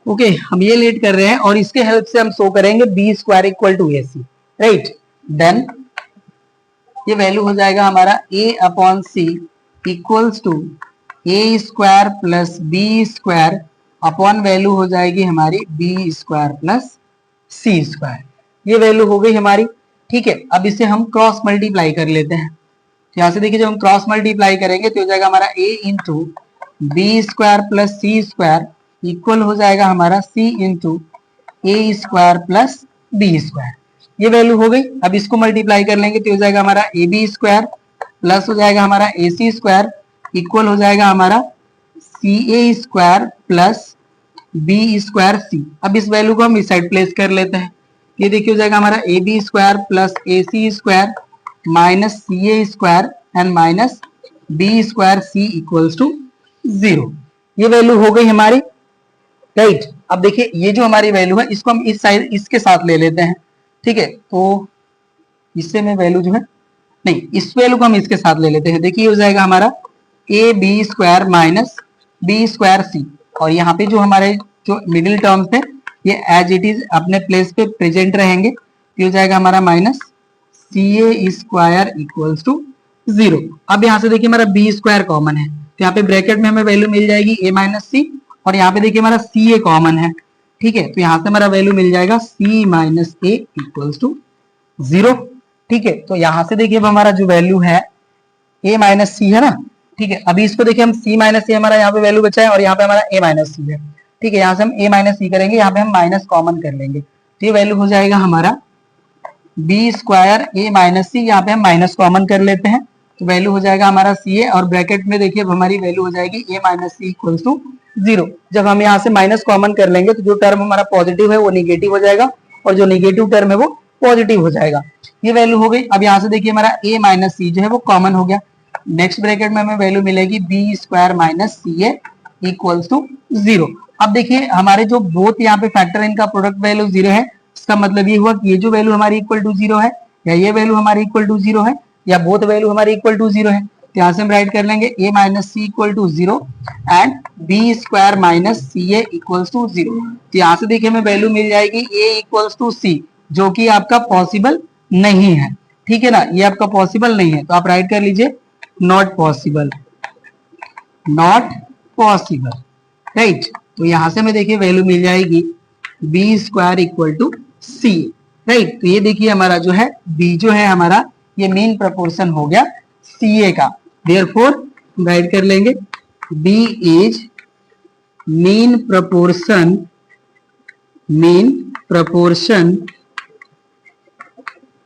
okay. हम ये लेट कर रहे हैं और इसके हेल्प से हम शो करेंगे B square equal to A C, right. Then ये वैल्यू हो जाएगा हमारा a upon C equals to A square plus B square upon value हो जाएगी हमारी B square plus C square. ये वैल्यू हो गई हमारी। ठीक है, अब इसे हम क्रॉस मल्टीप्लाई कर लेते हैं। तो यहाँ से देखिए जब हम क्रॉस मल्टीप्लाई करेंगे तो हो जाएगा हमारा a into B square plus C square equal हो जाएगा हमारा c into A square plus B square. ये वैल्यू हो गई। अब इसको मल्टीप्लाई कर लेंगे तो हो जाएगा हमारा ए बी स्क्वायर प्लस हो जाएगा हमारा ए सी स्क्वायर इक्वल हो जाएगा हमारा सी A square plus B square सी। अब इस वैल्यू को हम इस साइड प्लेस कर लेते हैं। ये देखिए हो जाएगा हमारा A B square plus A C square minus C A square and minus B square C equals to 0। ये वैल्यू हो गई हमारी, राइट। अब देखिए ये जो हमारी वैल्यू है इसको हम इस साइड इसके साथ ले लेते हैं। ठीक है, तो इससे में वैल्यू जो है नहीं, इस वैल्यू को हम इसके साथ ले लेते हैं। देखिए हो जाएगा हमारा A B square minus B square C, और यहाँ पे जो हमारे जो मिडिल टर्म्स थे ये एज इट इज अपने प्लेस पे प्रेजेंट रहेंगे। ये हो जाएगा हमारा minus C A square equals to 0। अब यहाँ से देखिए हमारा बी स्क्वायर कॉमन है, तो यहाँ पे ब्रैकेट में हमें वैल्यू मिल जाएगी ए माइनस सी, और यहाँ पे देखिए हमारा सी ए कॉमन है। ठीक है, तो यहाँ से हमारा वैल्यू मिल जाएगा सी माइनस ए इक्वल्स टू 0। ठीक है, तो यहाँ से देखिए अब हमारा जो वैल्यू है ए माइनस सी है ना। ठीक है, अभी इसको देखिए हम सी माइनस सी हमारा यहाँ पे वैल्यू बचा है और यहाँ पे हमारा ए माइनस सी है। ठीक है, यहाँ से हम ए माइनस सी करेंगे, यहाँ पे हम माइनस कॉमन कर लेंगे, तो ये वैल्यू हो जाएगा हमारा बी स्क्वायर ए माइनस सी। यहाँ पे हम माइनस कॉमन कर लेते हैं तो वैल्यू हो जाएगा हमारा सी ए, और ब्रैकेट में देखिए अब हमारी वैल्यू हो जाएगी ए माइनस सी इक्वल्स टू 0। जब हम यहाँ से माइनस कॉमन कर लेंगे तो जो टर्म हमारा पॉजिटिव है वो निगेटिव हो जाएगा, और जो निगेटिव टर्म है वो पॉजिटिव हो जाएगा। ये वैल्यू हो गई। अब यहाँ से देखिए हमारा ए माइनस सी जो है वो कॉमन हो गया। नेक्स्ट ब्रैकेट में हमें वैल्यू मिलेगी B square minus C A equals to 0। अब देखिए हमारे जो बोथ यहाँ पे फैक्टर इनका प्रोडक्ट वैल्यू 0 है, इसका मतलब ये हुआ कि ये जो वैल्यू हमारी इक्वल टू 0 है, या ये वैल्यू हमारी इक्वल टू 0 है, या बोथ वैल्यू हमारी इक्वल टू 0 है। तो यहाँ से हम राइट कर लेंगे a minus C equal to 0 and B square minus C A equals to 0। तो यहाँ से देखिए हमें वैल्यू मिल जाएगी a इक्वल्स टू सी, जो कि आपका पॉसिबल नहीं है। ठीक है ना, ये आपका पॉसिबल नहीं है, तो आप राइट कर लीजिए not possible, not possible, right. तो यहाँ से हमें देखिए वैल्यू मिल जाएगी B square equal to C, right. तो ये देखिए हमारा जो है बी जो है हमारा ये मेन प्रपोर्शन हो गया सी ए का। देयरफॉर राइट कर लेंगे B is mean proportion, mean proportion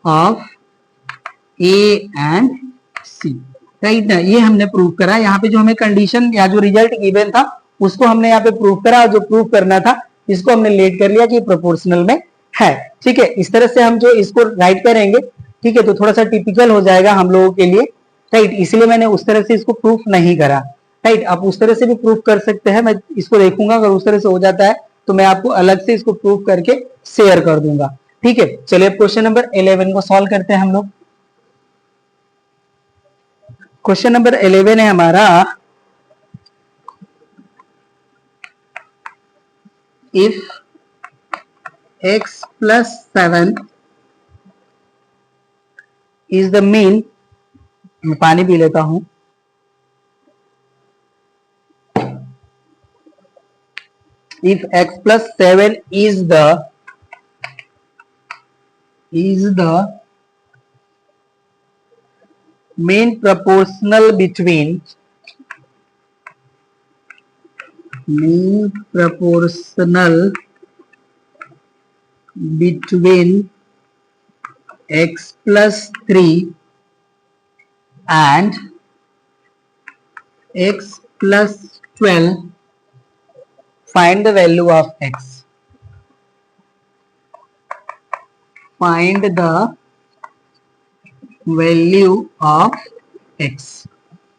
of A and C, right ना। ये हमने प्रूव करा। यहाँ पे जो हमें कंडीशन या जो रिजल्ट गिवन था उसको हमने यहाँ पे प्रूव करा, और जो प्रूव करना था इसको हमने लेट कर लिया कि प्रोपोर्शनल में है। ठीक है, इस तरह से हम जो इसको राइट करेंगे, ठीक है, तो थोड़ा सा टिपिकल हो जाएगा हम लोगों के लिए, राइट। इसलिए मैंने उस तरह से इसको प्रूफ नहीं करा, राइट। आप उस तरह से भी प्रूफ कर सकते हैं, मैं इसको देखूंगा, अगर उस तरह से हो जाता है तो मैं आपको अलग से इसको प्रूफ करके शेयर कर दूंगा। ठीक है, चलिए क्वेश्चन नंबर 11 को सॉल्व करते हैं हम लोग। क्वेश्चन नंबर 11 है हमारा, if x plus 7 is the mean, मैं पानी पी लेता हूं। If x plus 7 is the main proportional between x plus 3 and x plus 12, find the value of x. Find the value of x.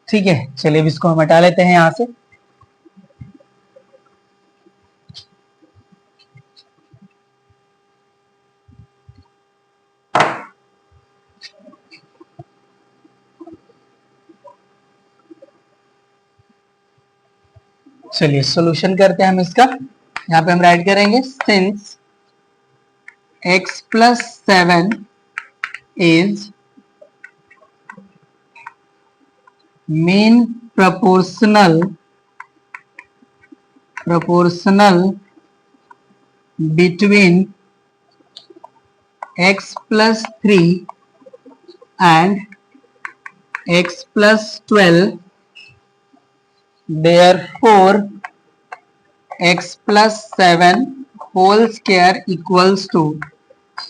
ठीक है, चलिए इसको हम हटा लेते हैं यहां से। चलिए सॉल्यूशन करते हैं हम इसका। यहाँ पे हम राइट करेंगे since x plus 7 is mean proportional between x plus 3 and x plus 12, therefore x plus 7 whole square equals to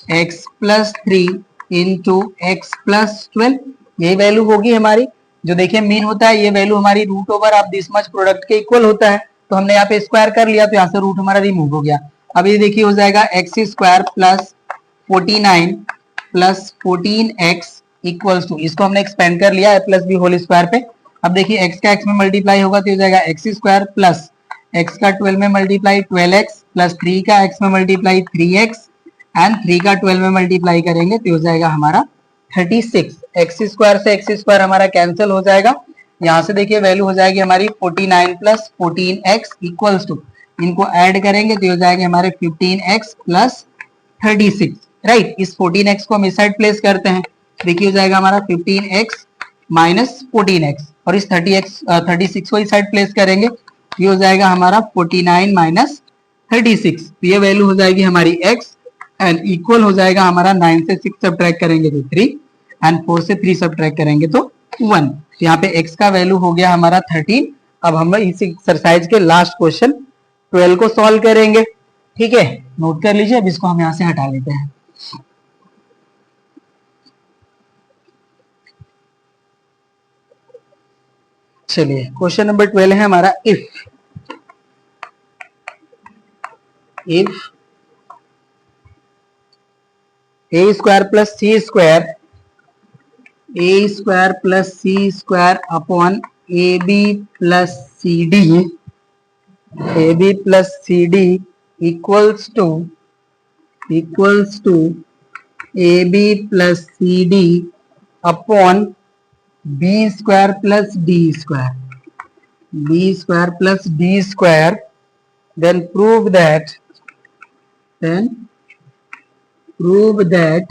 x plus 3 into x plus 12। यही वैल्यू होगी हमारी। जो देखिए मीन होता है, ये वैल्यू हमारी root over of this much product के इक्वल होता है, तो हमने यहाँ पे स्क्वायर कर लिया, तो यहाँ से रूट हमारा रिमूव हो गया। अब ये देखिए हो जाएगा x square plus 49 plus 14x equals to, इसको हमने एक्सपेंड कर लिया है प्लस बी होल स्क्वायर पे। अब देखिए x का x में मल्टीप्लाई होगा तो हो जाएगा एक्स स्क्वायर प्लस x का 12 में मल्टीप्लाई 12x प्लस 3 का x में मल्टीप्लाई 3x एंड 3 का 12 में मल्टीप्लाई करेंगे तो हो जाएगा हमारा 36। एक्स स्क्वायर से एक्स स्क्वायर हमारा कैंसिल हो जाएगा। यहाँ से देखिए वैल्यू हो जाएगी हमारी 49 प्लस 14x इक्वल्स टू, इनको ऐड करेंगे तो हो जाएंगे हमारे 15x प्लस 36। राइट, इस 14x को हम इस साइड प्लेस करते हैं, देखिए हो जाएगा हमारा 15x माइनस 14x, और इस 36 को इस साइड प्लेस करेंगे, ये हो जाएगा हमारा 49 माइनस 36। तो ये वैल्यू हो जाएगी हमारी x एंड इक्वल हो जाएगा हमारा 9 से 6 सब्ट्रैक्ट करेंगे तो 3 एंड 4 से 3 सब्ट्रैक्ट करेंगे तो 1। तो यहाँ पे x का वैल्यू हो गया हमारा 13। अब हम इस एक्सरसाइज के लास्ट क्वेश्चन 12 को सॉल्व करेंगे। ठीक है, नोट कर लीजिए। अब इसको हम यहाँ से हटा लेते हैं। चलिए क्वेश्चन नंबर 12 है हमारा, if A square plus C square upon A B plus C D equals to A B plus C D upon B square plus D square, then prove that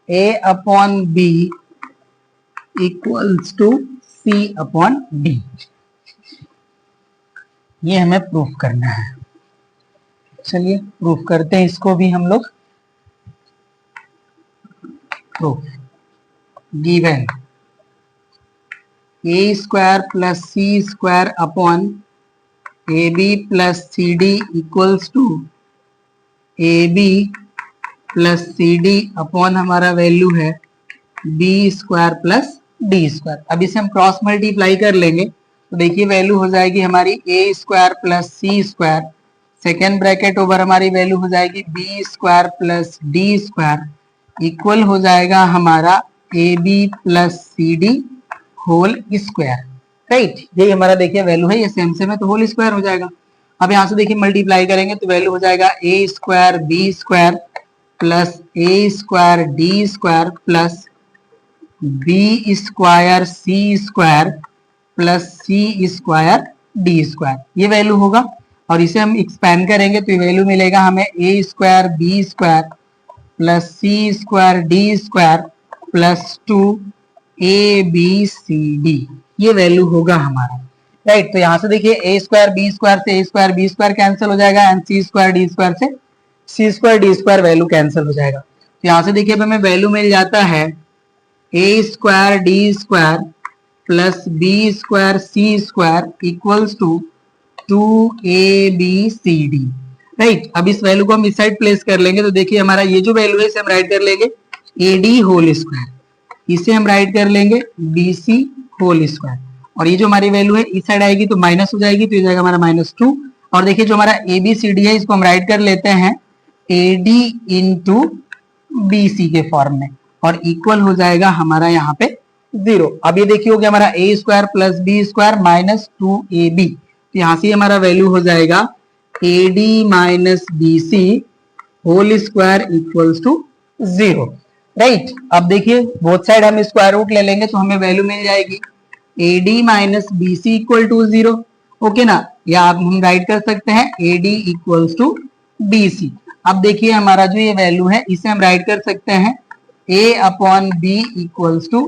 a upon b equals to c upon d। ये हमें proof करना है। चलिए proof करते हैं इसको भी हम लोग। Proof, given a square plus C square upon A B plus C D equals to A B plus C D upon हमारा वैल्यू है B square plus D square. अब इसे हम क्रॉस मल्टीप्लाई कर लेंगे तो देखिए वैल्यू हो जाएगी हमारी A square plus C square, second bracket over हमारी वैल्यू हो जाएगी B square plus D square equal हो जाएगा हमारा A B plus C D whole square. Right, यही हमारा देखिए वैल्यू है, ये सेम सेम है तो होल स्क्वायर हो जाएगा। अब यहाँ से देखिए मल्टीप्लाई करेंगे तो वैल्यू हो जाएगा A square B square plus A square D square plus B square C square plus C square D square, ये वैल्यू होगा। और इसे हम एक्सपेंड करेंगे तो ये वैल्यू मिलेगा हमें A square B square plus C square D square plus 2 A B C D, ये वैल्यू होगा हमारा। राइट, तो यहाँ से देखिए ए स्क्वायर बी स्क्वायर से A square B square cancel हो जाएगा and C square D square से C square D square value cancel हो जाएगा। तो यहाँ से देखिए हमें वैल्यू मिल जाता है A square D square plus B square C square equals to 2abcd। Right, अब इस वैल्यू को हम इस साइड प्लेस कर लेंगे तो देखिए हमारा ये जो वैल्यू है इसे हम राइट कर लेंगे ad होल स्क्वायर, इसे हम राइट कर लेंगे bc होल स्क्वायर, और ये जो हमारी वैल्यू है इस साइड आएगी तो माइनस हो जाएगी तो ये जाएगा हमारा -2। और देखिए जो हमारा abcd है इसको हम राइट कर लेते हैं ad इंटू bc के फॉर्म में, और इक्वल हो जाएगा हमारा यहाँ पे 0। अब ये देखिए हो गया हमारा a square plus B square minus 2ab, तो यहाँ से हमारा वैल्यू हो जाएगा ad minus bc whole square equals to 0। Right, अब देखिए बोथ साइड हम स्क्वायर रूट ले लेंगे तो हमें वैल्यू मिल जाएगी ad minus bc equal to 0। Okay ना, या आप हम राइट कर सकते हैं ad इक्वल्स टू bc। अब देखिए हमारा जो ये वैल्यू है इसे हम राइट कर सकते हैं a upon b equals to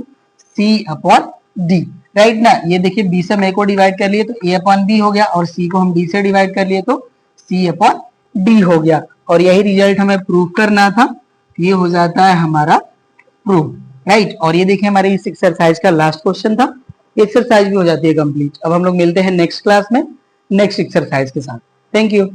c upon d। Right ना। ये देखिए बी से हम ए को डिवाइड कर लिए तो ए अपॉन बी हो गया, और सी को हम डी से डिवाइड कर लिए तो सी अपॉन डी हो गया, और यही रिजल्ट हमें प्रूव करना था। ये हो जाता है हमारा प्रूव, राइट। और ये देखिए हमारे इस एक्सरसाइज का लास्ट क्वेश्चन था, एक्सरसाइज भी हो जाती है कंप्लीट। अब हम लोग मिलते हैं नेक्स्ट क्लास में नेक्स्ट एक्सरसाइज के साथ। Thank you.